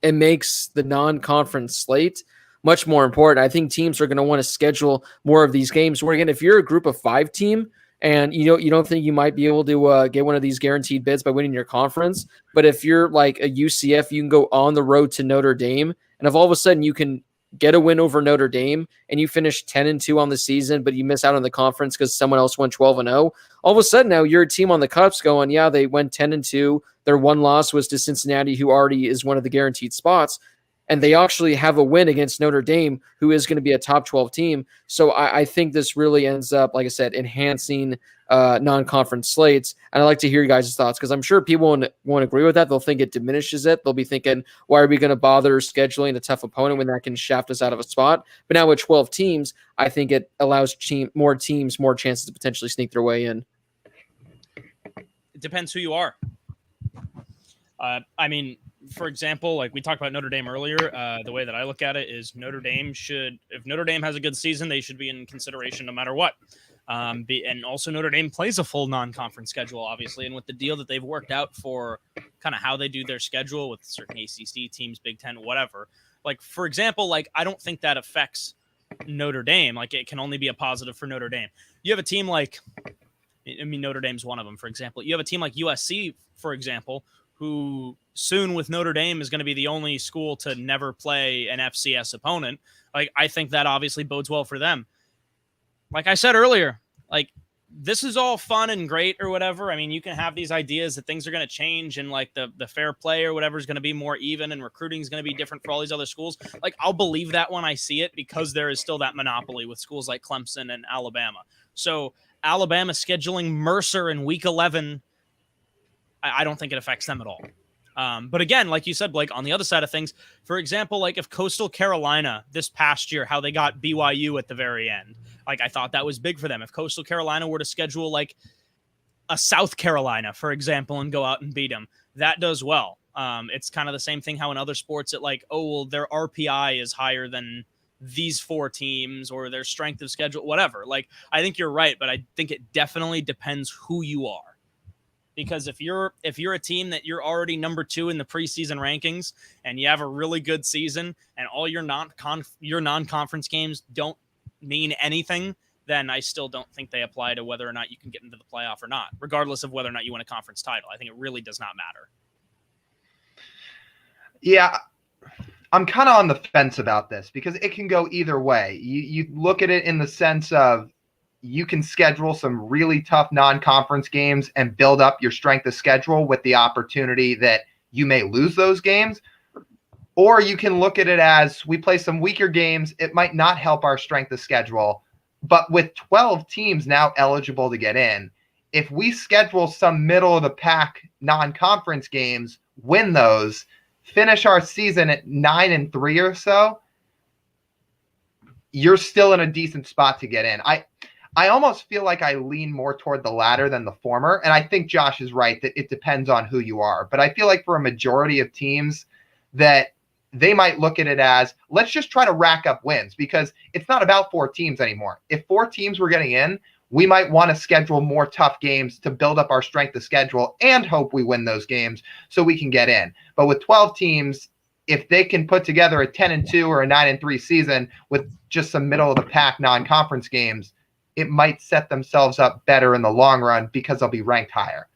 it makes the non-conference slate much more important. I think teams are going to want to schedule more of these games. Where again, if you're a Group of 5 team and you don't think you might be able to get one of these guaranteed bids by winning your conference, but if you're like a UCF, you can go on the road to Notre Dame, and if all of a sudden you can get a win over Notre Dame and you finish 10-2 on the season, but you miss out on the conference because someone else went 12-0, all of a sudden now you're a team on the cusp going, yeah, they went 10-2. Their one loss was to Cincinnati, who already is one of the guaranteed spots. And they actually have a win against Notre Dame, who is going to be a top 12 team. So I think this really ends up, like I said, enhancing non-conference slates. And I'd like to hear you guys' thoughts, because I'm sure people won't agree with that. They'll think it diminishes it. They'll be thinking, why are we going to bother scheduling a tough opponent when that can shaft us out of a spot? But now with 12 teams, I think it allows more teams more chances to potentially sneak their way in. It depends who you are. For example, like we talked about Notre Dame earlier, the way that I look at it is if Notre Dame has a good season, they should be in consideration no matter what. And also Notre Dame plays a full non-conference schedule, obviously, and with the deal that they've worked out for kind of how they do their schedule with certain ACC teams, Big Ten, whatever. Like, for example, like, I don't think that affects Notre Dame. Like, it can only be a positive for Notre Dame. You have a team like, I mean, Notre Dame's one of them, for example. You have a team like USC, for example, who soon with Notre Dame is going to be the only school to never play an FCS opponent. Like, I think that obviously bodes well for them. Like I said earlier, like, this is all fun and great or whatever. I mean, you can have these ideas that things are going to change and like the fair play or whatever is going to be more even and recruiting is going to be different for all these other schools. Like, I'll believe that when I see it because there is still that monopoly with schools like Clemson and Alabama. So Alabama scheduling Mercer in week 11, I don't think it affects them at all. But again, like you said, Blake, on the other side of things, for example, like if Coastal Carolina this past year, how they got BYU at the very end, like I thought that was big for them. If Coastal Carolina were to schedule like a South Carolina, for example, and go out and beat them, that does well. It's kind of the same thing how in other sports it like, oh, well, their RPI is higher than these 4 teams or their strength of schedule, whatever. Like, I think you're right, but I think it definitely depends who you are. Because if you're a team that you're already number 2 in the preseason rankings and you have a really good season and all your non-conference games don't mean anything, then I still don't think they apply to whether or not you can get into the playoff or not, regardless of whether or not you win a conference title. I think it really does not matter. Yeah, I'm kind of on the fence about this because it can go either way. You look at it in the sense of you can schedule some really tough non-conference games and build up your strength of schedule with the opportunity that you may lose those games. Or you can look at it as we play some weaker games. It might not help our strength of schedule, but with 12 teams now eligible to get in, if we schedule some middle of the pack non-conference games, win those, finish our season at 9-3 or so, you're still in a decent spot to get in. I almost feel like I lean more toward the latter than the former. And I think Josh is right that it depends on who you are. But I feel like for a majority of teams that they might look at it as, let's just try to rack up wins because it's not about 4 teams anymore. If 4 teams were getting in, we might want to schedule more tough games to build up our strength of schedule and hope we win those games so we can get in. But with 12 teams, if they can put together a 10-2 or a 9-3 season with just some middle of the pack non-conference games, it might set themselves up better in the long run because they'll be ranked higher.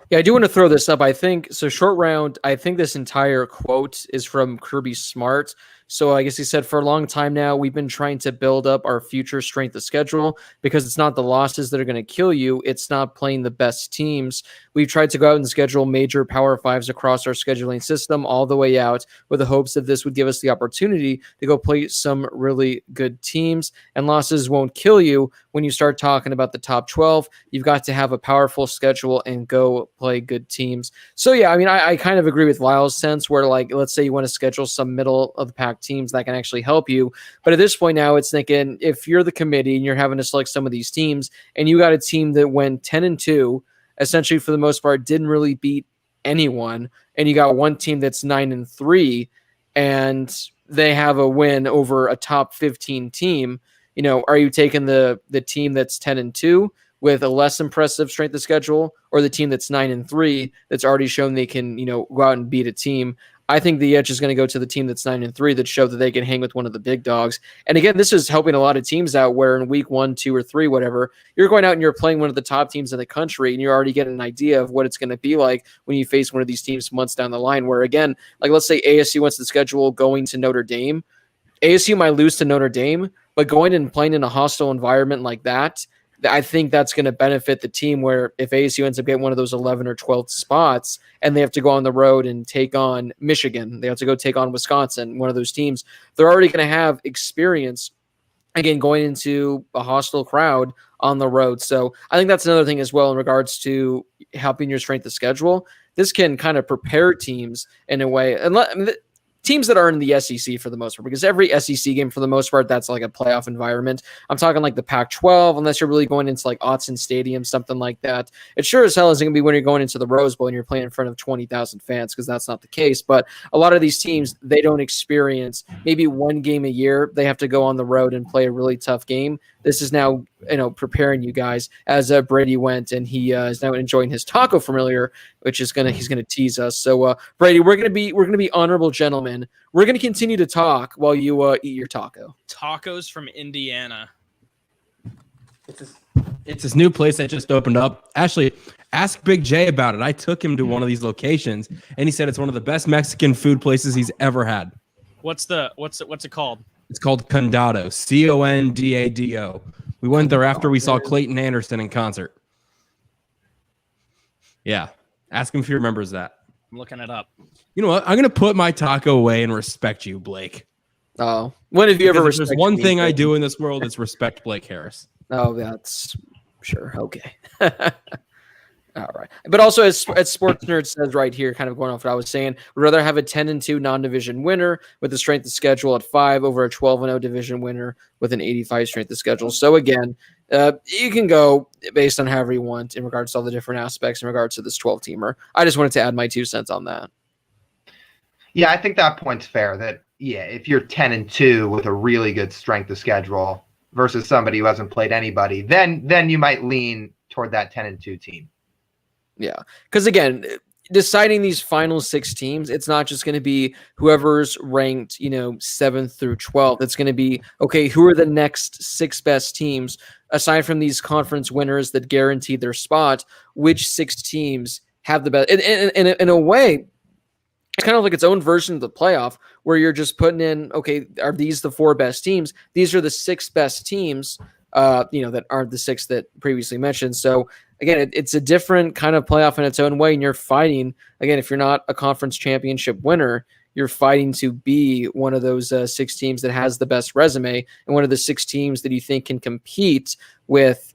Yeah, I do want to throw this up. I think so. Short round. I think this entire quote is from Kirby Smart. So I guess he said, for a long time now, we've been trying to build up our future strength of schedule because it's not the losses that are going to kill you. It's not playing the best teams. We've tried to go out and schedule major Power Fives across our scheduling system all the way out with the hopes that this would give us the opportunity to go play some really good teams. And losses won't kill you when you start talking about the top 12. You've got to have a powerful schedule and go play good teams. So yeah, I mean, I kind of agree with Lyle's sense where, like, let's say you want to schedule some middle of the pack teams that can actually help you. But at this point now, it's thinking if you're the committee and you're having to select some of these teams and you got a team that went 10-2, essentially for the most part didn't really beat anyone, and you got one team that's 9-3 and they have a win over a top 15 team, you know, are you taking the team that's 10-2 with a less impressive strength of schedule, or the team that's 9-3 that's already shown they can, you know, go out and beat a team? I think the edge is going to go to the team that's 9-3 that showed that they can hang with one of the big dogs. And again, this is helping a lot of teams out where in week 1, 2, or 3, whatever, you're going out and you're playing one of the top teams in the country and you're already getting an idea of what it's going to be like when you face one of these teams months down the line, where again, like let's say ASU wants to schedule going to Notre Dame. ASU might lose to Notre Dame, but going and playing in a hostile environment like that, I think that's going to benefit the team, where if ASU ends up getting one of those 11 or 12 spots and they have to go on the road and take on Michigan, they have to go take on Wisconsin, one of those teams, they're already going to have experience, again, going into a hostile crowd on the road. So I think that's another thing as well in regards to helping your strength of schedule. This can kind of prepare teams in a way. And teams that are in the SEC for the most part, because every SEC game for the most part, that's like a playoff environment. I'm talking like the Pac-12, unless you're really going into like Autzen Stadium, something like that. It sure as hell isn't going to be when you're going into the Rose Bowl and you're playing in front of 20,000 fans, because that's not the case. But a lot of these teams, they don't experience maybe one game a year. They have to go on the road and play a really tough game. this is now, preparing you guys as Brady went, and he is now enjoying his taco familiar, which is he's gonna tease us. So Brady, we're gonna be honorable gentlemen. We're gonna continue to talk while you eat your taco. Tacos from Indiana. It's this new place that just opened up. Actually, ask Big J about it. I took him to one of these locations, and he said it's one of the best Mexican food places he's ever had. What's it called? It's called Condado. Condado. We went there after we saw Clayton Anderson in concert. Yeah. Ask him if he remembers that. I'm looking it up. You know what? I'm going to put my taco away and respect you, Blake. Oh. When have you ever respected me? There's one thing I do in this world, it's respect Blake Harris. Oh, that's sure. Okay. All right. But also, as Sports Nerd says right here, kind of going off what I was saying, we'd rather have a 10-2 non-division winner with a strength of schedule at 5 over a 12-0 division winner with an 85 strength of schedule. So again, you can go based on however you want in regards to all the different aspects in regards to this 12-teamer. I just wanted to add my 2 cents on that. Yeah, I think that point's fair. That if you're 10-2 with a really good strength of schedule versus somebody who hasn't played anybody, then you might lean toward that 10-2 team. Yeah, because again, deciding these final 6 teams, it's not just going to be whoever's ranked, 7th through 12th. It's going to be, okay, who are the next 6 best teams aside from these conference winners that guaranteed their spot? Which 6 teams have the best? In a way, it's kind of like its own version of the playoff where you're just putting in, okay, are these the 4 best teams? These are the 6 best teams, that aren't the 6 that previously mentioned. So again, it's a different kind of playoff in its own way. And you're fighting, again, if you're not a conference championship winner, you're fighting to be one of those 6 teams that has the best resume and one of the 6 teams that you think can compete with,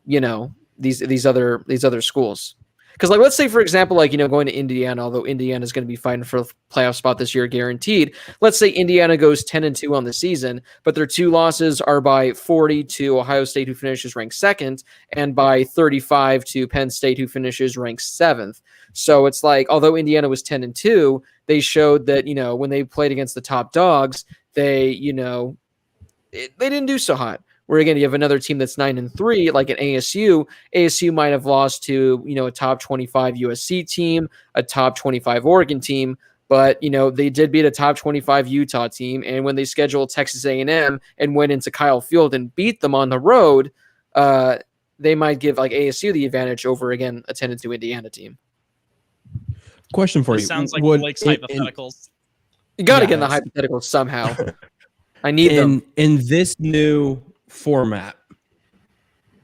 these other schools. Because, let's say, for example, going to Indiana, although Indiana is going to be fighting for a playoff spot this year, guaranteed. Let's say Indiana goes 10-2 on the season, but their 2 losses are by 40 to Ohio State, who finishes ranked 2nd, and by 35 to Penn State, who finishes ranked 7th. So it's although Indiana was 10-2, they showed that, when they played against the top dogs, they didn't do so hot. Where again, you have another team that's 9-3, like an ASU. ASU might have lost to, a top 25 USC team, a top 25 Oregon team, but they did beat a top 25 Utah team. And when they scheduled Texas A&M and went into Kyle Field and beat them on the road, they might give ASU the advantage over again a 10-2 Indiana team. Question for you: sounds like Blake's hypotheticals. You got to get in the hypotheticals somehow. I need them in this new format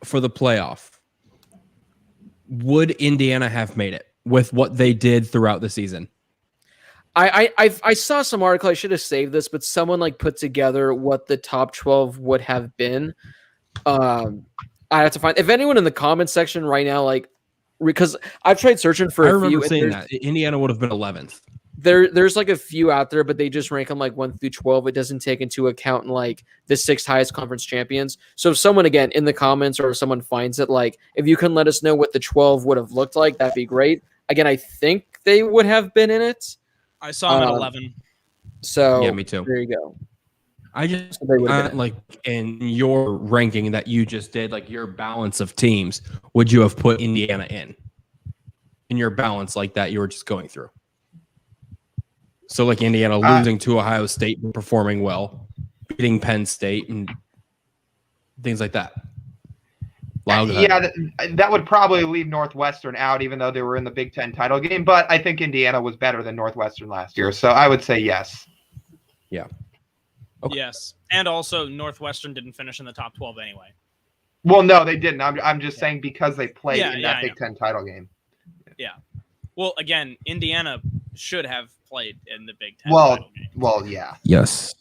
for the playoff. Would Indiana have made it with what they did throughout the season? I saw some article. I should have saved this, but someone put together what the top 12 would have been. I have to find if anyone in the comment section right now, because I've tried searching for. I remember seeing that Indiana would have been 11th. There's a few out there, but they just rank them 1 through 12. It doesn't take into account the 6 highest conference champions. So if someone again in the comments or if someone finds it, if you can let us know what the 12 would have looked like, that'd be great. Again, I think they would have been in it. I saw them at 11. So yeah, me too. There you go. I just in your ranking that you just did, your balance of teams, would you have put Indiana in your balance like that you were just going through? So Indiana losing to Ohio State and performing well, beating Penn State and things like that. Yeah, that would probably leave Northwestern out, even though they were in the Big Ten title game. But I think Indiana was better than Northwestern last year, so I would say yes. Yeah. Okay. Yes, and also Northwestern didn't finish in the top 12 anyway. Well, no, they didn't. I'm just saying because they played in that Big Ten title game. Yeah. Well, again, Indiana should have played in the Big Ten. Well, yeah. Yes.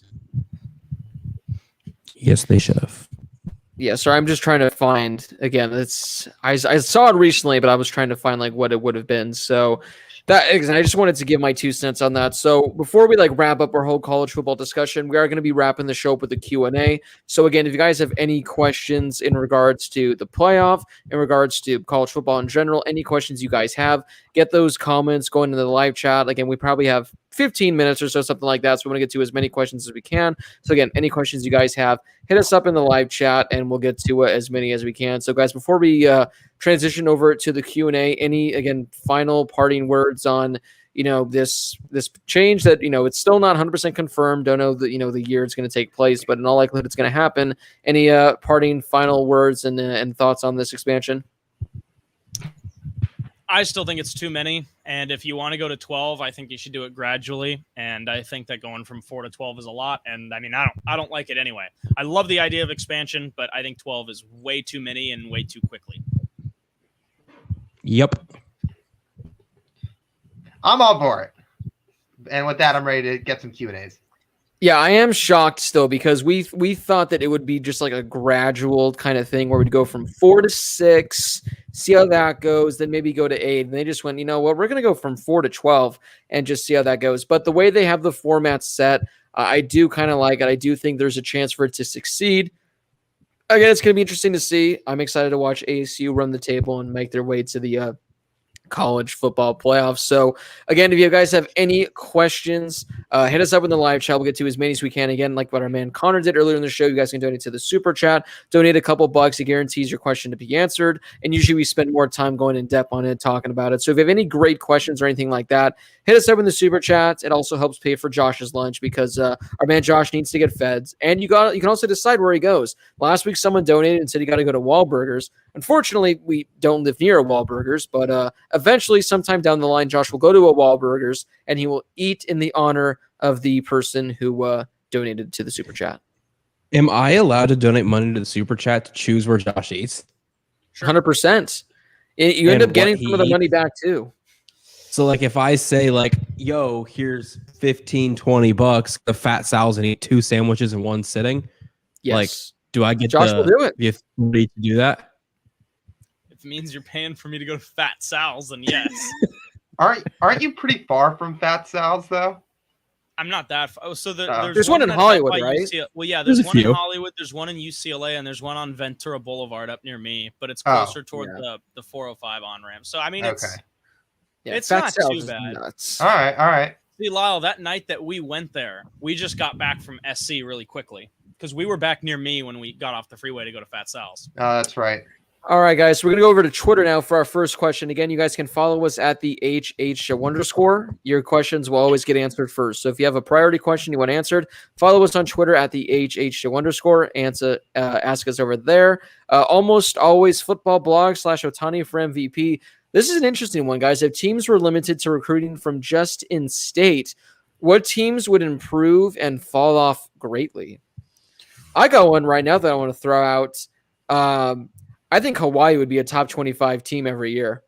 Yes, they should have. Yeah, so I'm just trying to find again. I saw it recently, but I was trying to find what it would have been. So I just wanted to give my 2 cents on that. So before we wrap up our whole college football discussion, we are going to be wrapping the show up with a Q&A. So again, if you guys have any questions in regards to the playoff, in regards to college football in general, any questions you guys have, get those comments going into the live chat. Again, we probably have 15 minutes or so, something like that. So we want to get to as many questions as we can. So again, any questions you guys have, hit us up in the live chat and we'll get to as many as we can. So guys, before we transition over to the Q&A, any, again, final parting words on, this change that, it's still not 100% confirmed. Don't know the year it's going to take place, but in all likelihood it's going to happen. Any parting final words and thoughts on this expansion? I still think it's too many. And if you want to go to 12, I think you should do it gradually. And I think that going from 4 to 12 is a lot. And I mean, I don't like it anyway. I love the idea of expansion, but I think 12 is way too many and way too quickly. Yep. I'm all for it. And with that, I'm ready to get some Q&As. Yeah, I am shocked still because we thought that it would be just like a gradual kind of thing where we'd go from 4 to 6, see how that goes, then maybe go to 8. And they just went, we're going to go from 4 to 12 and just see how that goes. But the way they have the format set, I do kind of like it. I do think there's a chance for it to succeed. Again, it's going to be interesting to see. I'm excited to watch ASU run the table and make their way to the college football playoffs. So again, if you guys have any questions, hit us up in the live chat. We'll get to as many as we can. Again, like what our man Connor did earlier in the show, you guys can donate to the super chat. Donate a couple bucks. It guarantees your question to be answered. And usually we spend more time going in depth on it, talking about it. So if you have any great questions or anything like that, hit us up in the super chat. It also helps pay for Josh's lunch because our man Josh needs to get fed. And you can also decide where he goes. Last week, someone donated and said he got to go to Wahlburgers. Unfortunately, we don't live near a Wahlburgers, but eventually, sometime down the line, Josh will go to a Wahlburgers and he will eat in the honor of the person who donated to the super chat. Am I allowed to donate money to the super chat to choose where Josh eats? 100%. You end up getting some of the money back too. So like if I say like, yo, here's 15, 20 bucks, the Fat Sal's and eat 2 sandwiches in one sitting. Yes. Like, do I get Josh will do it. the authority to do that? If it means you're paying for me to go to Fat Sal's, then yes. Aren't you pretty far from Fat Sal's though? I'm not that far. Oh, so there's one in Hollywood, right? Well, yeah, there's one few. in Hollywood, there's one in UCLA, and there's one on Ventura Boulevard up near me, but it's closer toward the 405 on-ramp. So, I mean, it's Fat not Sal's too bad. Nuts. All right. See, Lyle, that night that we went there, we just got back from SC really quickly because we were back near me when we got off the freeway to go to Fat Sal's. Oh, that's right. All right, guys. So we're going to go over to Twitter now for our first question. Again, you guys can follow us at the HH_. Your questions will always get answered first. So if you have a priority question you want answered, follow us on Twitter at the HH_. Ask us over there. Almost always football blog / Otani for MVP. This is an interesting one, guys. If teams were limited to recruiting from just in-state, what teams would improve and fall off greatly? I got one right now that I want to throw out. I think Hawaii would be a top 25 team every year.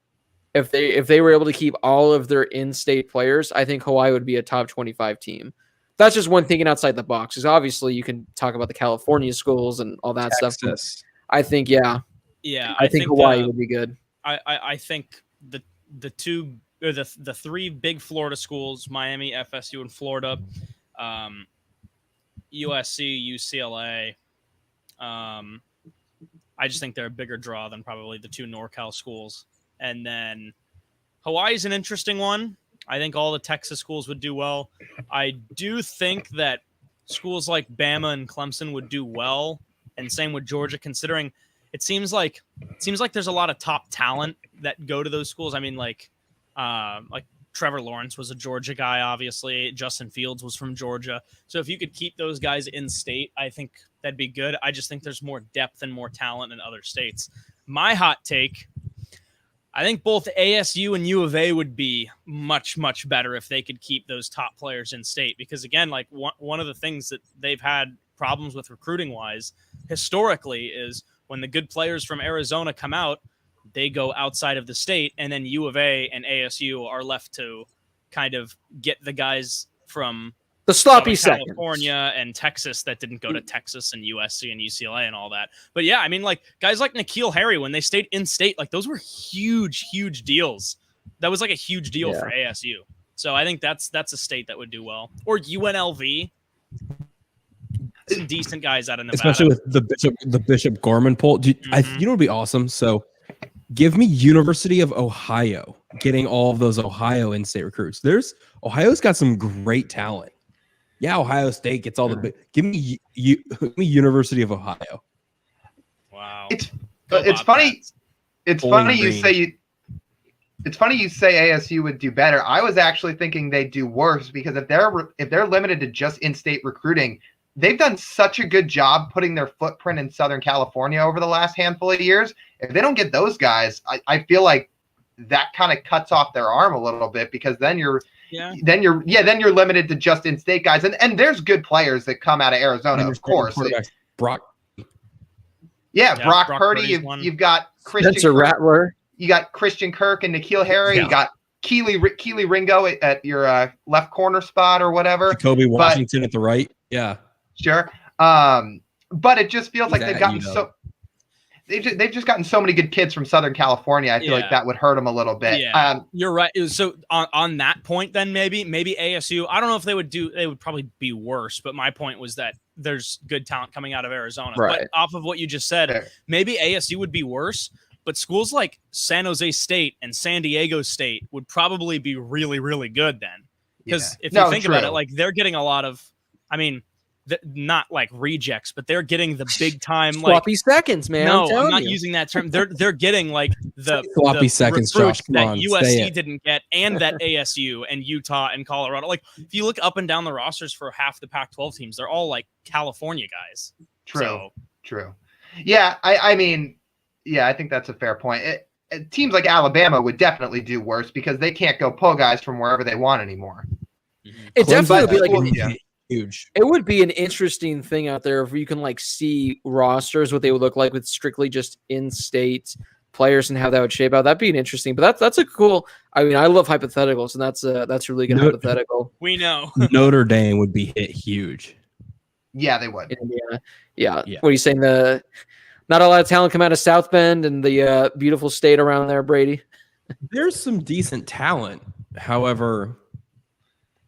If they were able to keep all of their in-state players, I think Hawaii would be a top 25 team. That's just one thinking outside the box. Because obviously you can talk about the California schools and all that stuff. I think, I think Hawaii would be good. I think the three big Florida schools, Miami, FSU, and Florida, USC, UCLA, I just think they're a bigger draw than probably the 2 NorCal schools. And then Hawaii's an interesting one. I think all the Texas schools would do well. I do think that schools like Bama and Clemson would do well, and same with Georgia, considering it seems like there's a lot of top talent that go to those schools. I mean, like Trevor Lawrence was a Georgia guy, obviously. Justin Fields was from Georgia. So if you could keep those guys in state, I think that'd be good. I just think there's more depth and more talent in other states. My hot take, I think both ASU and U of A would be much, much better if they could keep those top players in state. Because again, like one of the things that they've had problems with recruiting wise historically is when the good players from Arizona come out, they go outside of the state, and then U of A and ASU are left to kind of get the guys from the sloppy seconds. California and Texas that didn't go to Texas and USC and UCLA and all that. But yeah, I mean, like guys like N'Keal Harry, when they stayed in state, like those were huge, huge deals. That was like a huge deal for ASU. So I think that's a state that would do well. Or UNLV. Some decent guys out of Nevada. Especially with the Bishop Gorman poll. You know what would be awesome? So Give me University of Ohio getting all of those Ohio in-state recruits. Ohio's got some great talent. Yeah, Ohio State gets all the big. Give me University of Ohio. Wow. It's funny. It's funny you say ASU would do better. I was actually thinking they'd do worse because if they're limited to just in-state recruiting, they've done such a good job putting their footprint in Southern California over the last handful of years. If they don't get those guys, I feel like that kind of cuts off their arm a little bit because then you're limited to just in-state guys. And there's good players that come out of Arizona, of course. Brock. Yeah, Brock Purdy. You've got Christian Spencer Kirk. Rattler. You got Christian Kirk and N'Keal Harry. Yeah. You got Keely Ringo at your left corner spot or whatever. Jacoby Washington at the right. Yeah. Sure. But it just feels like they've gotten they've just gotten so many good kids from Southern California. I feel like that would hurt them a little bit. Yeah, you're right. So on that point, then maybe ASU. I don't know if they would probably be worse. But my point was that there's good talent coming out of Arizona. Right. But off of what you just said, maybe ASU would be worse. But schools like San Jose State and San Diego State would probably be really, really good then. Because if you think about it, like they're getting a lot of, I mean, not like rejects, but they're getting the big time sloppy seconds, man. No, I'm not using that term. They're getting like the sloppy seconds, Josh, that USC didn't get, and that ASU and Utah and Colorado. Like if you look up and down the rosters for half the Pac-12 teams, they're all like California guys. True. Yeah, I mean, I think that's a fair point. Teams like Alabama would definitely do worse because they can't go pull guys from wherever they want anymore. It definitely would be like huge. It would be an interesting thing out there if you can like see rosters, what they would look like with strictly just in-state players and how that would shape out. That'd be an interesting. But that's a cool. I mean, I love hypotheticals, and that's a really good hypothetical. We know Notre Dame would be hit huge. Yeah, they would. Indiana. Yeah. What are you saying? Not a lot of talent come out of South Bend and the beautiful state around there, Brady. There's some decent talent, however.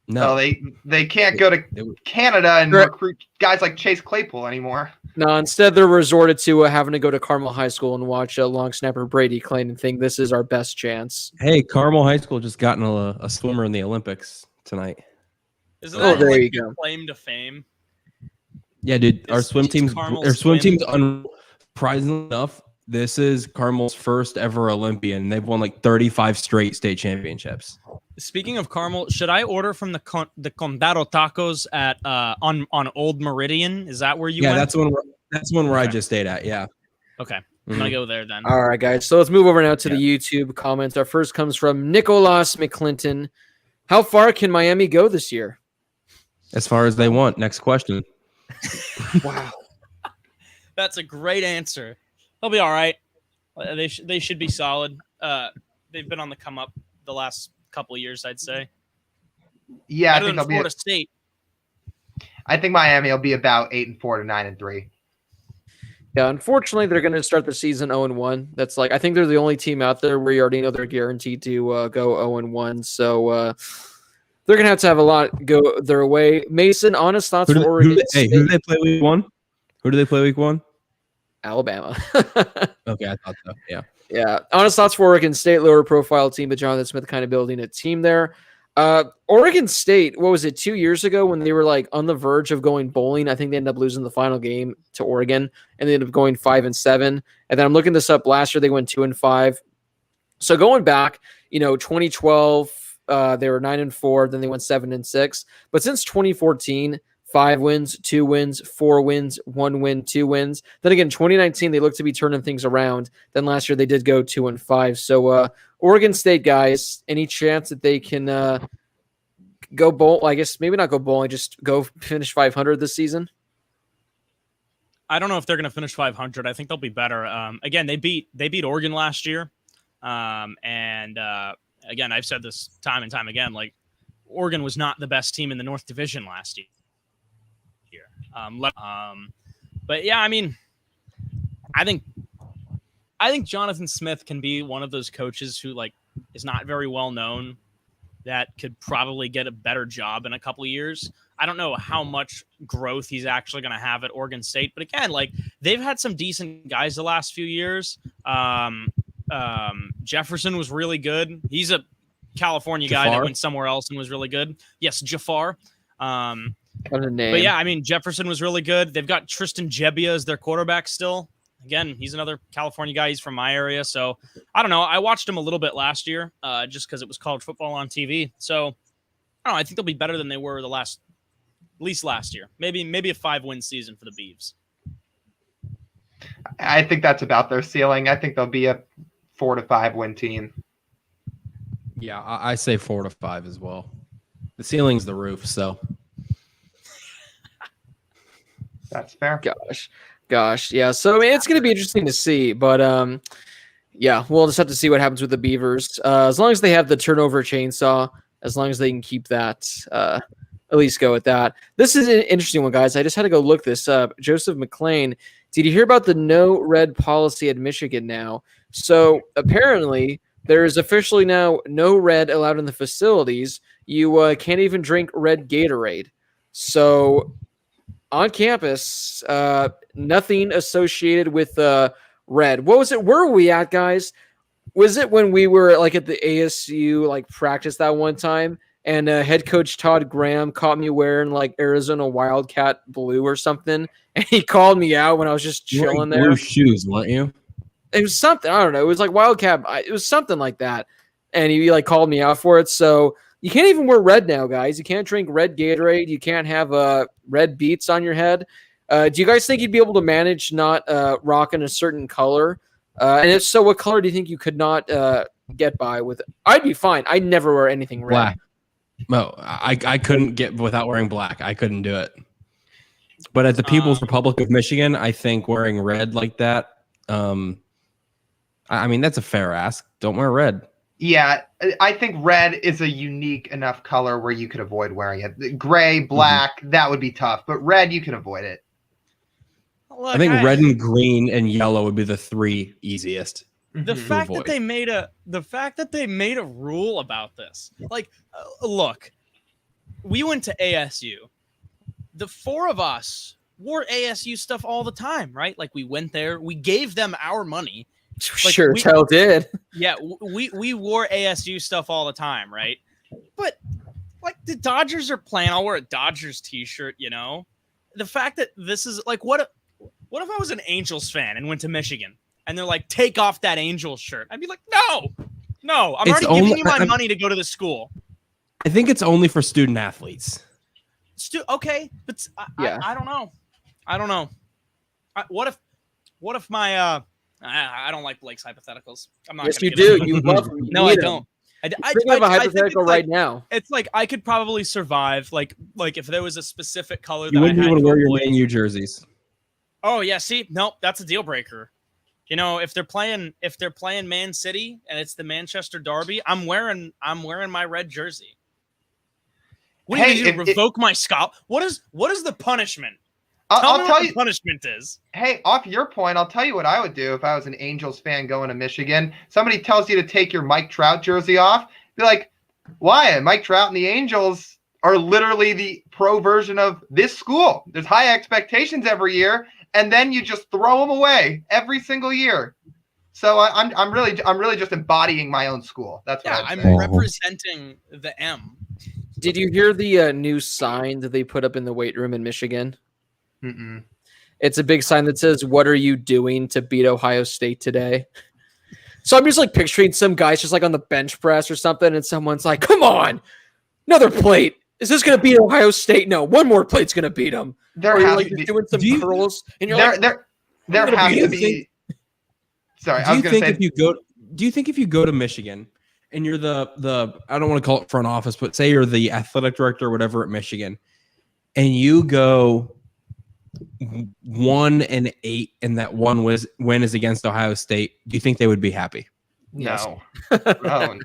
No, they can't go to Canada and recruit guys like Chase Claypool anymore. No, instead they're resorted to having to go to Carmel High School and watch long snapper Brady Clay and think this is our best chance. Hey, Carmel High School just gotten a swimmer in the Olympics tonight. Isn't that there you go. Claim to fame? Yeah, dude, our swim team's surprisingly enough, this is Carmel's first ever Olympian. They've won like 35 straight state championships. Speaking of Carmel, should I order from the Condado Tacos at on Old Meridian? Is that where you went? That's one where I just stayed at. Yeah. Okay. I'm gonna go there then. All right, guys. So let's move over now to the YouTube comments. Our first comes from Nicholas McClinton. How far can Miami go this year? As far as they want. Next question. Wow. That's a great answer. They'll be all right. They should be solid. They've been on the come up the last couple of years, I'd say. Yeah, I think they'll Florida State. I think Miami will be about 8-4 to 9-3. Yeah, unfortunately, they're going to start the season 0-1. That's like I think they're the only team out there where you already know they're guaranteed to go 0-1. So they're going to have a lot go their way. Mason, honest thoughts for Oregon State. Who do they play week 1? Who do they play week 1? Alabama. Okay, I thought so. Yeah. Yeah. Honest thoughts for Oregon State, lower profile team, but Jonathan Smith kind of building a team there. Oregon State, what was it, 2 years ago when they were like on the verge of going bowling? I think they ended up losing the final game to Oregon and they ended up going 5-7. And then I'm looking this up. Last year they went 2-5. So going back, 2012, they were 9-4, then they went 7-6. But since 2014, 5 wins, 2 wins, 4 wins, 1 win, 2 wins. Then again, 2019, they looked to be turning things around. Then last year, they did go 2-5. So Oregon State guys, any chance that they can go bowl? I guess maybe not go bowling, just go finish 500 this season? I don't know if they're going to finish 500. I think they'll be better. Again, they beat Oregon last year. Again, I've said this time and time again, like Oregon was not the best team in the North Division last year. But yeah, I mean, I think Jonathan Smith can be one of those coaches who like is not very well known that could probably get a better job in a couple of years. I don't know how much growth he's actually going to have at Oregon State, but again, like they've had some decent guys the last few years. Jefferson was really good. He's a California guy that Jafar? went somewhere else and was really good. Yes, Jafar. What a name. But yeah, I mean, Jefferson was really good. They've got Tristan Gebbia as their quarterback still. Again, he's another California guy. He's from my area. So I don't know. I watched him a little bit last year just because it was college football on TV. So I don't know. I think they'll be better than they were at least last year. Maybe a 5-win season for the Beavs. I think that's about their ceiling. I think they'll be a 4 to 5 win team. Yeah, I say 4 to 5 as well. The ceiling's the roof, so That's fair. Gosh. Yeah. So, I mean, it's going to be interesting to see, but, yeah, we'll just have to see what happens with the Beavers. As long as they have the turnover chainsaw, as long as they can keep that, at least go with that. This is an interesting one, guys. I just had to go look this up. Joseph McClain, did you hear about the no red policy at Michigan now? So apparently there is officially now no red allowed in the facilities. You can't even drink red Gatorade. So on campus, nothing associated with red. What was it? Where were we at, guys? Was it when we were like at the ASU like practice that one time, and head coach Todd Graham caught me wearing like Arizona Wildcat blue or something, and he called me out when I was just chilling there. Blue shoes, weren't you? It was something, I don't know. It was like Wildcat. It was something like that, and he like called me out for it. So you can't even wear red now, guys. You can't drink red Gatorade. You can't have red Beats on your head. Do you guys think you'd be able to manage not rocking a certain color? And if so, what color do you think you could not get by with? I'd be fine. I'd never wear anything red. Black. No, I couldn't get without wearing black. I couldn't do it. But at the People's Republic of Michigan, I think wearing red like that, I mean, that's a fair ask. Don't wear red. Yeah, I think red is a unique enough color where you could avoid wearing it. Gray, black, that would be tough. But red, you can avoid it. Look, I think red and green and yellow would be the 3 easiest. The fact that avoid. they made a rule about this, like, look, we went to ASU. The 4 of us wore ASU stuff all the time, right? Like, we went there, we gave them our money. Like, Sure, hell did. Yeah, we wore ASU stuff all the time, right? But like the Dodgers are playing, I'll wear a Dodgers t-shirt, you know. The fact that this is like, what if I was an Angels fan and went to Michigan and they're like, take off that Angels shirt? I'd be like, no, I'm already giving you my money to go to the school. I think it's only for student athletes. Okay, but Yeah. I don't know. What if my I don't like Blake's hypotheticals. I'm not. Yes, gonna you give do. it- You love them. You No, I need them. don't. I Think of a I think hypothetical it's right like, now. it's like I could probably survive. Like if there was a specific color You that I wouldn't be had able to to wear your avoid. Man U jerseys. Oh yeah, see, nope, that's a deal breaker. You know, if they're playing Man City and it's the Manchester Derby, I'm wearing my red jersey. What do you do? Revoke my scalp? What is the punishment? I'll Tell tell me you. what the punishment is. Hey, off your point, I'll tell you what I would do if I was an Angels fan going to Michigan. Somebody tells you to take your Mike Trout jersey off. Be like, why? Mike Trout and the Angels are literally the pro version of this school. There's high expectations every year, and then you just throw them away every single year. So I'm really just embodying my own school. That's what I'm saying. representing the M. Did you hear the new sign that they put up in the weight room in Michigan? Mm-mm. It's a big sign that says, "What are you doing to beat Ohio State today?" So I'm just like picturing some guys just like on the bench press or something, and someone's like, "Come on, another plate. Is this going to beat Ohio State? No, one more plate's going to beat them." There or you're has like to be. doing some curls, and you're like, There has to be. Sorry, I was going to say. Do you think if you go to Michigan and you're the I don't want to call it front office, but say you're the athletic director or whatever at Michigan, and you go 1-8 and that one win is against Ohio State, do you think they would be happy? No. No.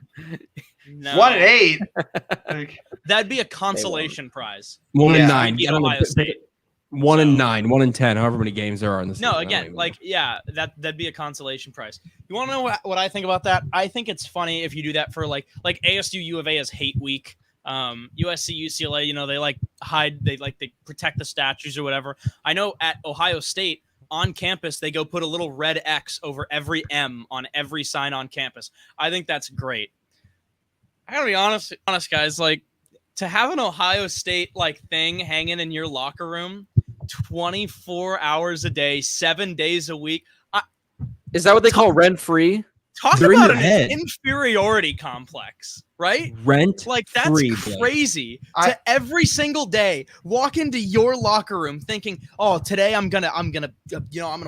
No. 1-8. Like, That'd be a consolation prize. 1-9. Beat I don't know, Ohio State. 1-9, 1-10, however many games there are in this. No, again, like, yeah, that'd be a consolation prize. You want to know what I think about that? I think it's funny if you do that for like ASU U of A is hate week. USC, UCLA, you know, they like hide, they protect the statues or whatever. I know at Ohio State on campus, they go put a little red X over every M on every sign on campus. I think that's great. I gotta be honest, guys. Like, to have an Ohio State like thing hanging in your locker room 24 hours a day, 7 days a week. Is that what they call rent-free? Talk They're in about your an head. inferiority complex, right? Rent Like, that's free, Blake. crazy. To every single day walk into your locker room thinking, "Oh, today I'm gonna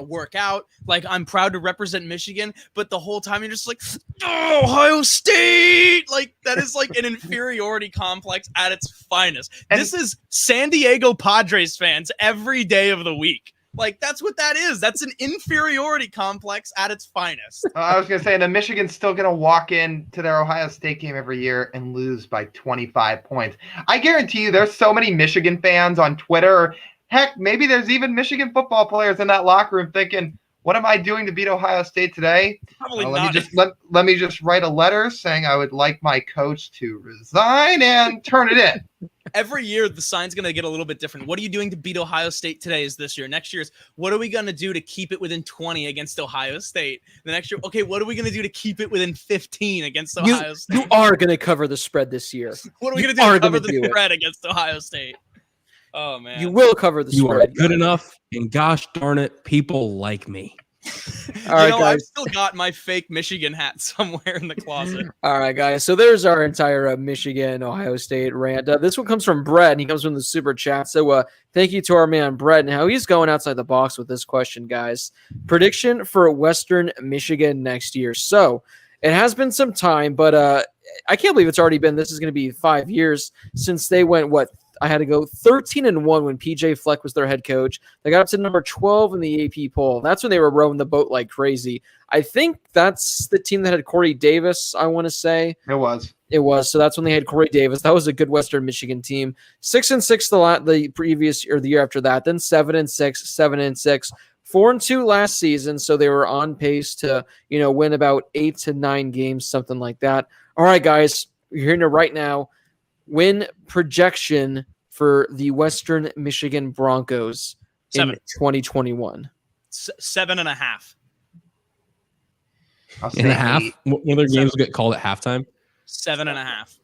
work out. Like, I'm proud to represent Michigan." But the whole time you're just like, "Oh, Ohio State!" Like, that is like an inferiority complex at its finest. And- this is San Diego Padres fans every day of the week. Like, that's what that is. That's an inferiority complex at its finest. I was going to say, and then Michigan's still going to walk in to their Ohio State game every year and lose by 25 points. I guarantee you there's so many Michigan fans on Twitter. Heck, maybe there's even Michigan football players in that locker room thinking, what am I doing to beat Ohio State today? Probably Let not. me just write a letter saying I would like my coach to resign and turn it in. Every year, the sign's going to get a little bit different. What are you doing to beat Ohio State today is this year. Next year is, what are we going to do to keep it within 20 against Ohio State? The next year, okay, what are we going to do to keep it within 15 against Ohio State? You are going to cover the spread this year. What are we you going to do are to cover gonna the do it. spread against Ohio State? Oh, man. You will cover the You are spread. good enough, and gosh darn it, people like me. All right, I've guys. still got my fake Michigan hat somewhere in the closet. All right, guys. So there's our entire Michigan, Ohio State rant. This one comes from Brett, and he comes from the super chat. So thank you to our man Brett, and how he's going outside the box with this question, guys. Prediction for Western Michigan next year. So it has been some time, but I can't believe it's already been. This is going to be 5 years since they went. I had to go 13-1 when PJ Fleck was their head coach. They got up to number 12 in the AP poll. That's when they were rowing the boat like crazy. I think that's the team that had Corey Davis, I want to say. It was. So that's when they had Corey Davis. That was a good Western Michigan team. 6-6 the previous or the year after that. Then 7-6, 7-6, 4-2 last season. So they were on pace to win about 8 to 9 games, something like that. All right, guys, you're hearing it right now. Win projection for the Western Michigan Broncos in 2021. 7.5. I'll say In a half? 8. One of their games will get called at halftime. 7.5.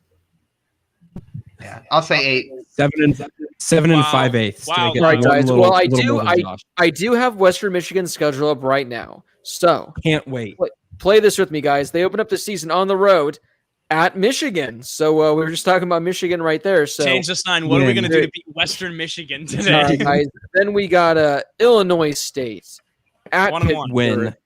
Yeah, I'll say 8. 7 and 5/8. Wow. To make it Right, one guys. little- Well, little more than Josh. I do have Western Michigan's schedule up right now. So Can't wait. play this with me, guys. They open up the season on the road at Michigan. So we were just talking about Michigan right there. So Change the sign. What are we Win. going to do to beat Western Michigan all today? right, guys. Then we got Illinois State at 1-1. Pittsburgh, Win.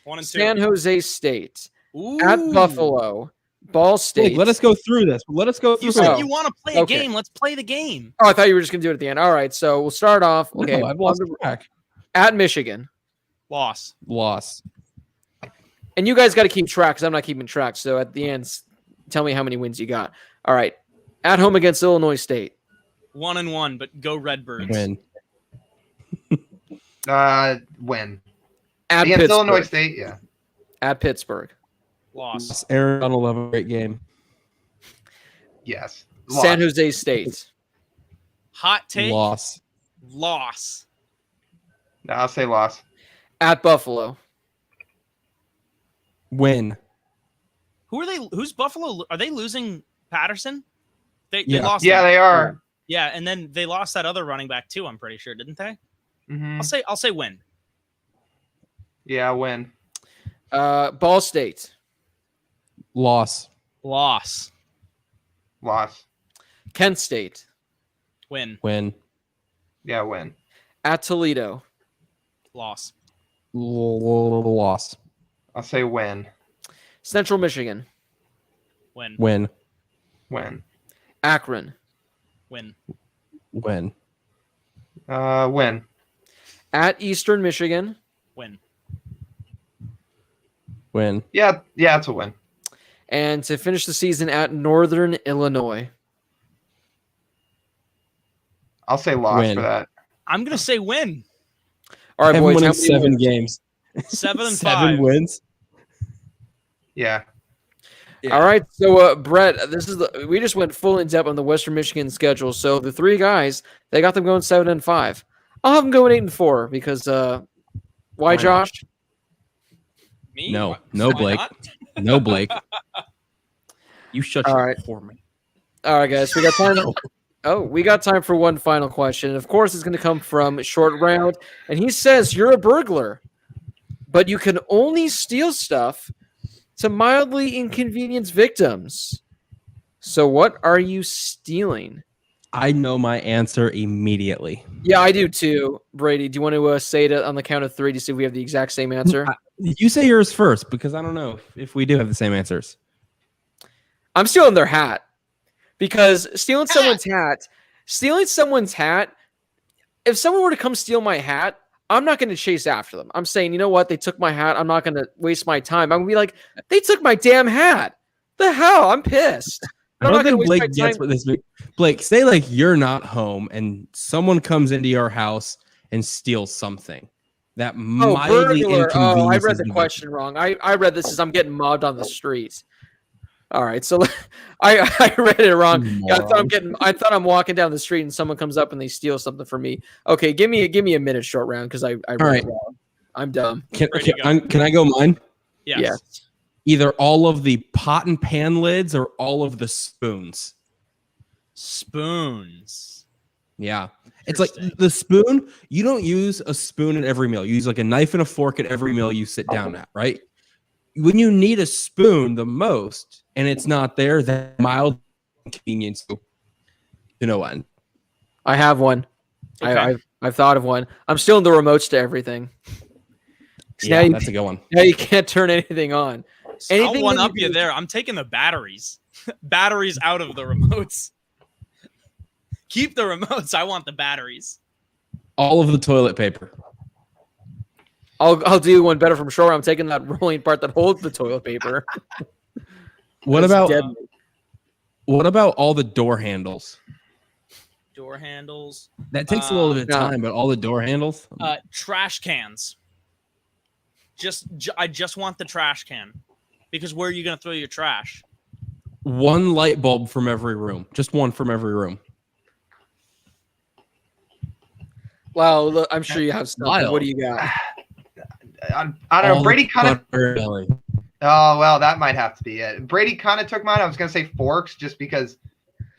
1 and 2. San Jose State Ooh. at Buffalo, Ball State. Blake, let us go through this. Let us go through You said Oh, you want to play a okay. game. Let's play the game. Oh, I thought you were just gonna do it at the end. All right, so we'll start off. Okay, No, I've lost track. at Michigan, Loss. Loss. and you guys got to keep track because I'm not keeping track. So at the end, tell me how many wins you got. All right, at home against Illinois State, 1 and 1, but go Redbirds. Win. Win. at Against Pittsburgh, Illinois State, yeah. at Pittsburgh, Loss. Aaron Donald will have a great game. Yes. San Lost. Jose State, Hot take. Loss. Loss. No, I'll say loss. at Buffalo, Win. Who are they? Who's Buffalo? Are they losing Patterson? They Yeah. lost. Yeah, him. they are. Yeah, and then they lost that other running back too. I'm pretty sure, didn't they? Mhm. I'll say win. Yeah, win. Ball State, Loss. Loss. Loss. Kent State, Win. Win. Yeah, win. at Toledo, Loss. Loss. I'll say win. Central Michigan, Win. Win. Win. Akron, Win. Win. Win. at Eastern Michigan, Win. Win. Yeah, it's a win. and to finish the season at Northern Illinois. I'll say loss Win. for that. I'm gonna say win. All right, Haven't boys. won How in many 7 wins? games. 7 and 7 5. wins. Yeah. All right, so Brett, we just went full in depth on the Western Michigan schedule. So the three guys, they got them going 7 and 5. I'll have them going 8-4 because why, Josh? Me? No, Why Blake. not? No, Blake. You shut All your right. for me. All right, guys, we got time. We got time for one final question. Of course, it's going to come from Short Round, and he says you're a burglar, but you can only steal stuff to mildly inconvenience victims. So, what are you stealing? I know my answer immediately. Yeah, I do too. Brady, do you want to say it on the count of 3 to see if we have the exact same answer? You say yours first because I don't know if we do have the same answers. I'm stealing their hat because stealing someone's hat, if someone were to come steal my hat, I'm not going to chase after them. I'm saying, you know what? They took my hat. I'm not going to waste my time. I'm going to be like, they took my damn hat. The hell? I'm pissed. I don't think Blake gets what this means. Blake, say like you're not home and someone comes into your house and steals something. That mildly inconveniences. Oh, I read the question wrong. I read this as I'm getting mobbed on the street. All right, so I read it wrong. Yeah, I thought I'm walking down the street and someone comes up and they steal something from me. Okay, give me a minute, Short Round, because I read it wrong. I'm dumb. Can I go mine? Yes. Yeah. Either all of the pot and pan lids or all of the spoons. Spoons. Yeah. It's like the spoon, you don't use a spoon at every meal. You use like a knife and a fork at every meal you sit down at, right? When you need a spoon the most and it's not there, that mild inconvenience to no end. I have one. Okay. I've thought of one. I'm stealing the remotes to everything. Yeah, that's a good one. Now you can't turn anything on. I'll one up you there. I'm taking the batteries. Batteries out of the remotes. Keep the remotes. I want the batteries. All of the toilet paper. I'll do one better from Shore. I'm taking that rolling part that holds the toilet paper. What about all the door handles? Door handles. That takes a little bit of time, but all the door handles. Trash cans. I just want the trash can, because where are you gonna throw your trash? One light bulb from every room. Just one from every room. Wow, look, I'm sure you have something. What do you got? I don't know. Brady kind of. Oh well, that might have to be it. Brady kind of took mine. I was gonna say forks, just because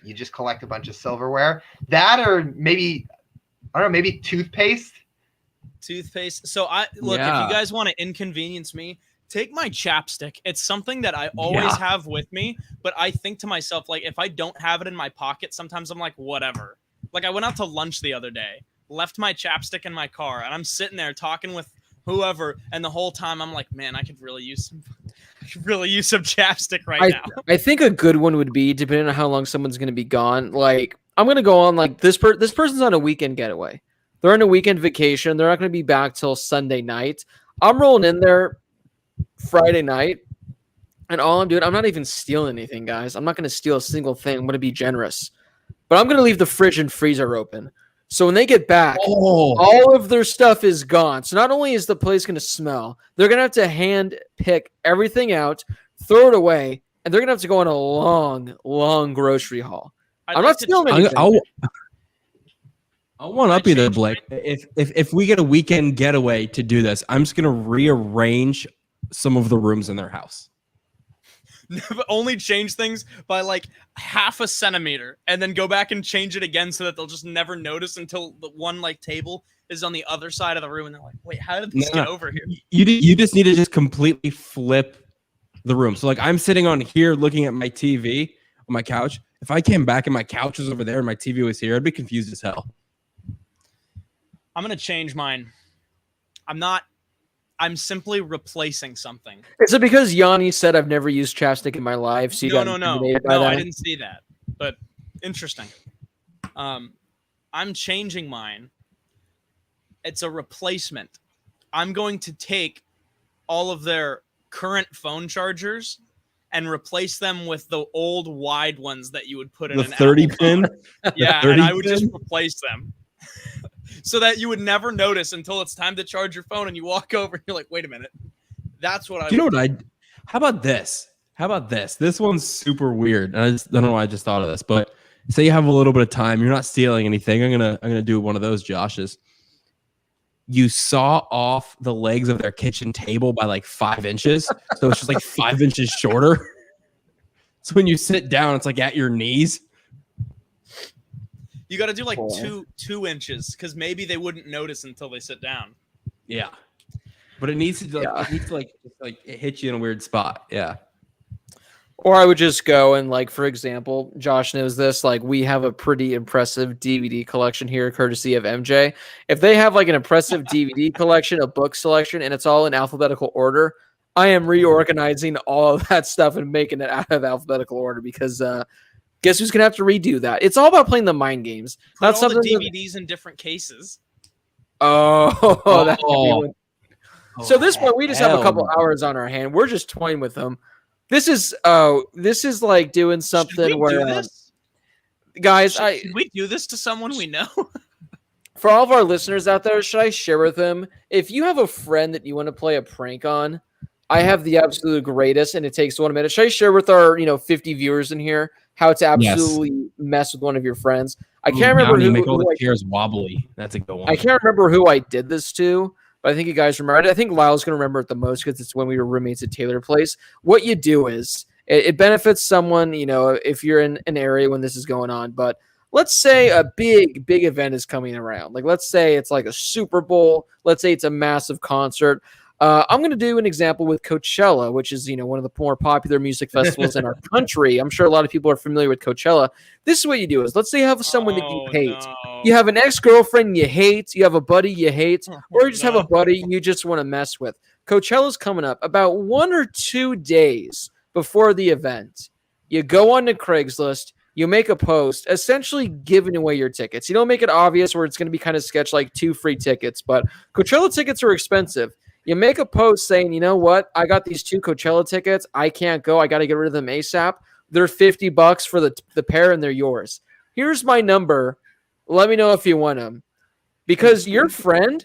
you just collect a bunch of silverware. That, or maybe I don't know, maybe toothpaste. Toothpaste. So if you guys want to inconvenience me, take my chapstick. It's something that I always have with me, but I think to myself, like, if I don't have it in my pocket, sometimes I'm like, whatever. Like, I went out to lunch the other day, left my chapstick in my car, and I'm sitting there talking with whoever, and the whole time I'm like, man, I could really use some chapstick now. I think a good one would be, depending on how long someone's going to be gone, like, I'm going to go on, like, this person's on a weekend getaway. They're on a weekend vacation. They're not going to be back till Sunday night. I'm rolling in there Friday night, and all I'm doing, I'm not even stealing anything, guys. I'm not going to steal a single thing. I'm going to be generous. But I'm going to leave the fridge and freezer open. So when they get back, all of their stuff is gone. So not only is the place going to smell, they're going to have to hand pick everything out, throw it away, and they're going to have to go on a long, long grocery haul. I'm not stealing anything. I'll one up you there, Blake. If we get a weekend getaway to do this, I'm just gonna rearrange some of the rooms in their house. Only change things by like half a centimeter, and then go back and change it again so that they'll just never notice until the one like table is on the other side of the room, and they're like, "Wait, how did this get over here?" You just need to just completely flip the room. So like I'm sitting on here looking at my TV on my couch. If I came back and my couch was over there and my TV was here, I'd be confused as hell. I'm going to change mine. I'm simply replacing something. Is it because Yanni said I've never used chapstick in my life? So No, I didn't see that. But interesting. I'm changing mine. It's a replacement. I'm going to take all of their current phone chargers and replace them with the old wide ones that you would put in the an 30 Apple pin. phone. Yeah, and I would just replace them. So that you would never notice until it's time to charge your phone and you walk over and you're like, wait a minute. That's what how about this? This one's super weird. I don't know why I just thought of this, but say you have a little bit of time, you're not stealing anything. I'm gonna do one of those, Josh's. you saw off the legs of their kitchen table by like 5 inches. So it's just like 5 inches shorter. So when you sit down, it's like at your knees. You got to do like 2 inches because maybe they wouldn't notice until they sit down. Yeah. But it needs to like it hit you in a weird spot. Yeah. Or I would just go and, like, for example, Josh knows this, like, we have a pretty impressive DVD collection here, courtesy of MJ. If they have, like, an impressive DVD collection, a book selection, and it's all in alphabetical order, I am reorganizing all of that stuff and making it out of alphabetical order because guess who's going to have to redo that? It's all about playing the mind games. Put all the DVDs in different cases. Oh, that could be one. So this point, we just have a couple hours on our hand. We're just toying with them. This is like doing something where, guys, should we do this to someone we know? For all of our listeners out there, should I share with them? If you have a friend that you want to play a prank on, I have the absolute greatest, and it takes 1 minute. Should I share with our 50 viewers in here how to absolutely mess with one of your friends? I can't remember who. Make all the chairs wobbly. That's a good one. I can't remember who I did this to. But I think you guys remember. I think Lyle's going to remember it the most because it's when we were roommates at Taylor Place. What you do is it benefits someone, if you're in an area when this is going on. But let's say a big event is coming around. Like, let's say it's like a Super Bowl. Let's say it's a massive concert. I'm going to do an example with Coachella, which is, one of the more popular music festivals in our country. I'm sure a lot of people are familiar with Coachella. This is what you do is, let's say you have someone that you hate. No. You have an ex-girlfriend you hate. You have a buddy you hate. Or you just have a buddy you just want to mess with. Coachella's coming up about 1 or 2 days before the event. You go on to Craigslist. You make a post essentially giving away your tickets. You don't make it obvious where it's going to be kind of sketch like 2 free tickets. But Coachella tickets are expensive. You make a post saying, you know what? I got these 2 Coachella tickets. I can't go. I got to get rid of them ASAP. They're $50 for the pair, and they're yours. Here's my number. Let me know if you want them. Because your friend,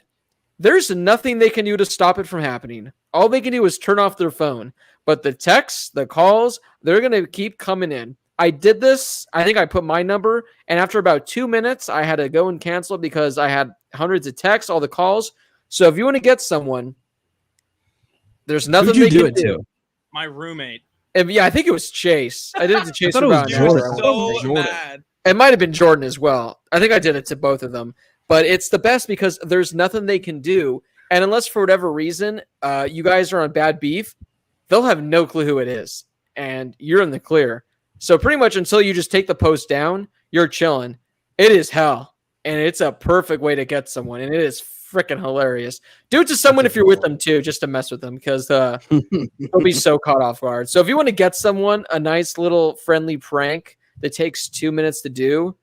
there's nothing they can do to stop it from happening. All they can do is turn off their phone. But the texts, the calls, they're going to keep coming in. I did this. I think I put my number, and after about 2 minutes, I had to go and cancel it because I had hundreds of texts, all the calls. So if you want to get someone, there's nothing they can do. My roommate. And I think it was Chase. I did it to Chase. I thought it was Jordan. Mad. It might have been Jordan as well. I think I did it to both of them. But it's the best because there's nothing they can do. And unless for whatever reason you guys are on bad beef, they'll have no clue who it is. And you're in the clear. So pretty much until you just take the post down, you're chilling. It is hell. And it's a perfect way to get someone. And it is freaking hilarious. Do it to someone if you're with them too, just to mess with them because they'll be so caught off guard. So if you want to get someone a nice little friendly prank that takes 2 minutes to do,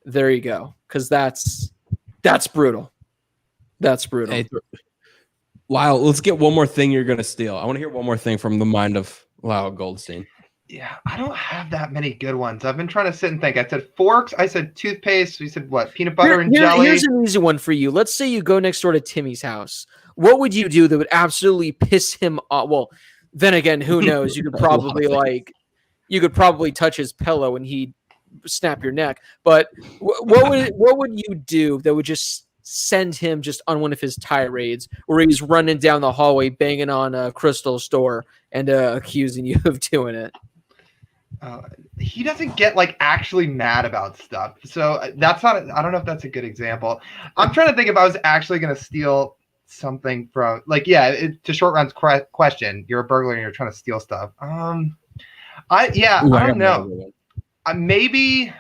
there you go. Because that's brutal. That's brutal. Hey, Lyle, let's get one more thing you're going to steal. I want to hear one more thing from the mind of Lyle Goldstein. Yeah, I don't have that many good ones. I've been trying to sit and think. I said forks. I said toothpaste. We said what? Peanut butter and jelly. Here's an easy one for you. Let's say you go next door to Timmy's house. What would you do that would absolutely piss him off? Well, then again, who knows? You could probably touch his pillow and he'd snap your neck. But what would you do that would just send him just on one of his tirades where he's running down the hallway banging on Crystal's door and accusing you of doing it? He doesn't get like actually mad about stuff. So that's not, I don't know if that's a good example. I'm trying to think if I was actually going to steal something from to Short Round's question, you're a burglar and you're trying to steal stuff. I don't know. Maybe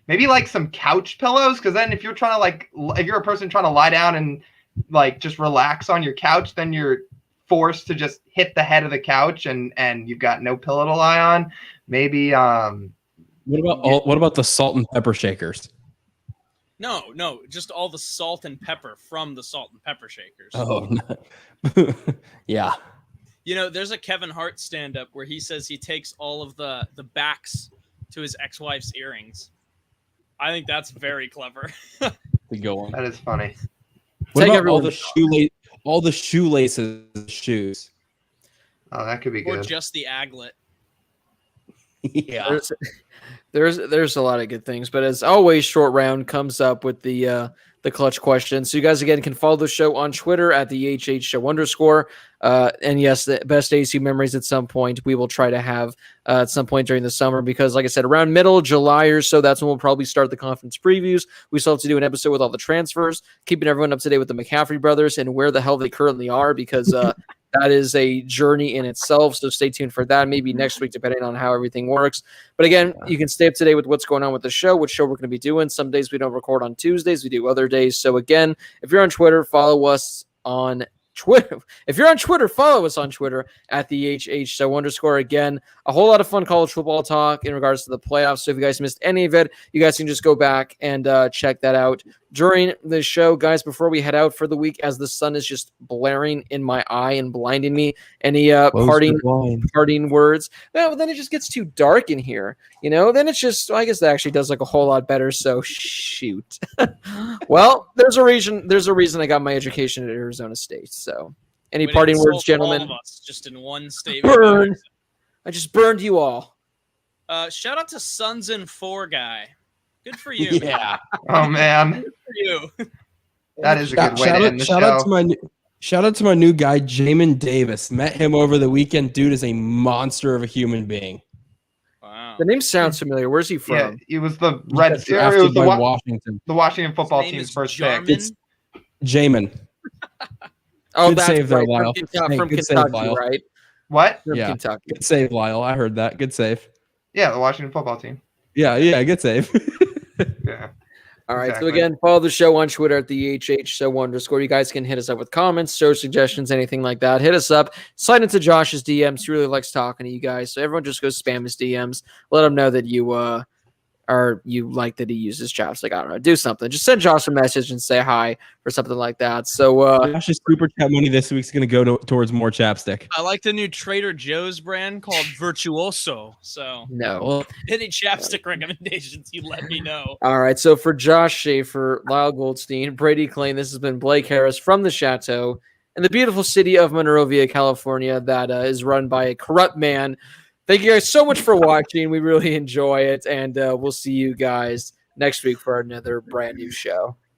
like some couch pillows. Cause then if you're trying to if you're a person trying to lie down and like just relax on your couch, then you're forced to just hit the head of the couch and you've got no pillow to lie on. Maybe what about the salt and pepper shakers? No, just all the salt and pepper from the salt and pepper shakers. Oh, no. Yeah. There's a Kevin Hart stand-up where he says he takes all of the backs to his ex-wife's earrings. I think that's very clever. The good one. That is funny. What about all the shoelaces, shoes? Oh, that could be good. Or just the aglet. Yeah. There's a lot of good things, but as always, Short Round comes up with the clutch question. So you guys again can follow the show on Twitter at the HH Show _. And yes, the best ASU memories at some point we will try to have at some point during the summer, because like I said, around middle of July or so, that's when we'll probably start the conference previews. We still have to do an episode with all the transfers, keeping everyone up to date with the McCaffrey brothers and where the hell they currently are, because that is a journey in itself. So stay tuned for that. Maybe next week, depending on how everything works. But again, you can stay up to date with what's going on with the show, which show we're going to be doing. Some days we don't record on Tuesdays. We do other days. So again, if you're on Twitter, follow us on Twitter. If you're on Twitter, follow us on Twitter at the HH Show _. Again, a whole lot of fun college football talk in regards to the playoffs. So if you guys missed any of it, you guys can just go back and check that out during the show. Guys, before we head out for the week, as the sun is just blaring in my eye and blinding me, any parting words? Well, then it just gets too dark in here. Then it's just, I guess that actually does look a whole lot better. So shoot. Well, there's a reason I got my education at Arizona State. So any parting words, gentlemen? All of us just in one statement. Burn. I just burned you all. Shout out to Sons and 4 guy. Good for you. Yeah. Oh man, Good for you. that is a good way to end the show. Shout out to my new guy, Jamin Davis. Met him over the weekend. Dude is a monster of a human being. Wow. The name sounds familiar. Where's he from? Yeah, he was the He Red. got It drafted was by Washington. the Washington football His name team's is first Jarman. pick. It's Jamin. Oh, Good that's save there, right. Lyle. From Good save, Kentucky, Lyle. right? What? From Yeah. Kentucky. Good save, Lyle. I heard that. Good save. Yeah, the Washington football team. Yeah, good save. Yeah. All right. Exactly. So again, follow the show on Twitter at the HH Show _. You guys can hit us up with comments, show suggestions, anything like that. Hit us up. Slide into Josh's DMs. He really likes talking to you guys. So everyone just go spam his DMs. Let him know that you like that he uses chapstick. I don't know. Do something. Just send Josh a message and say hi or something like that. So Josh's super chat money this week's going to go towards more chapstick. I like the new Trader Joe's brand called Virtuoso. So no. any chapstick recommendations, you let me know. All right. So for Josh Schaefer, Lyle Goldstein, Brady Klein, this has been Blake Harris from the Chateau in the beautiful city of Monrovia, California, that is run by a corrupt man. Thank you guys so much for watching. We really enjoy it. And we'll see you guys next week for another brand new show.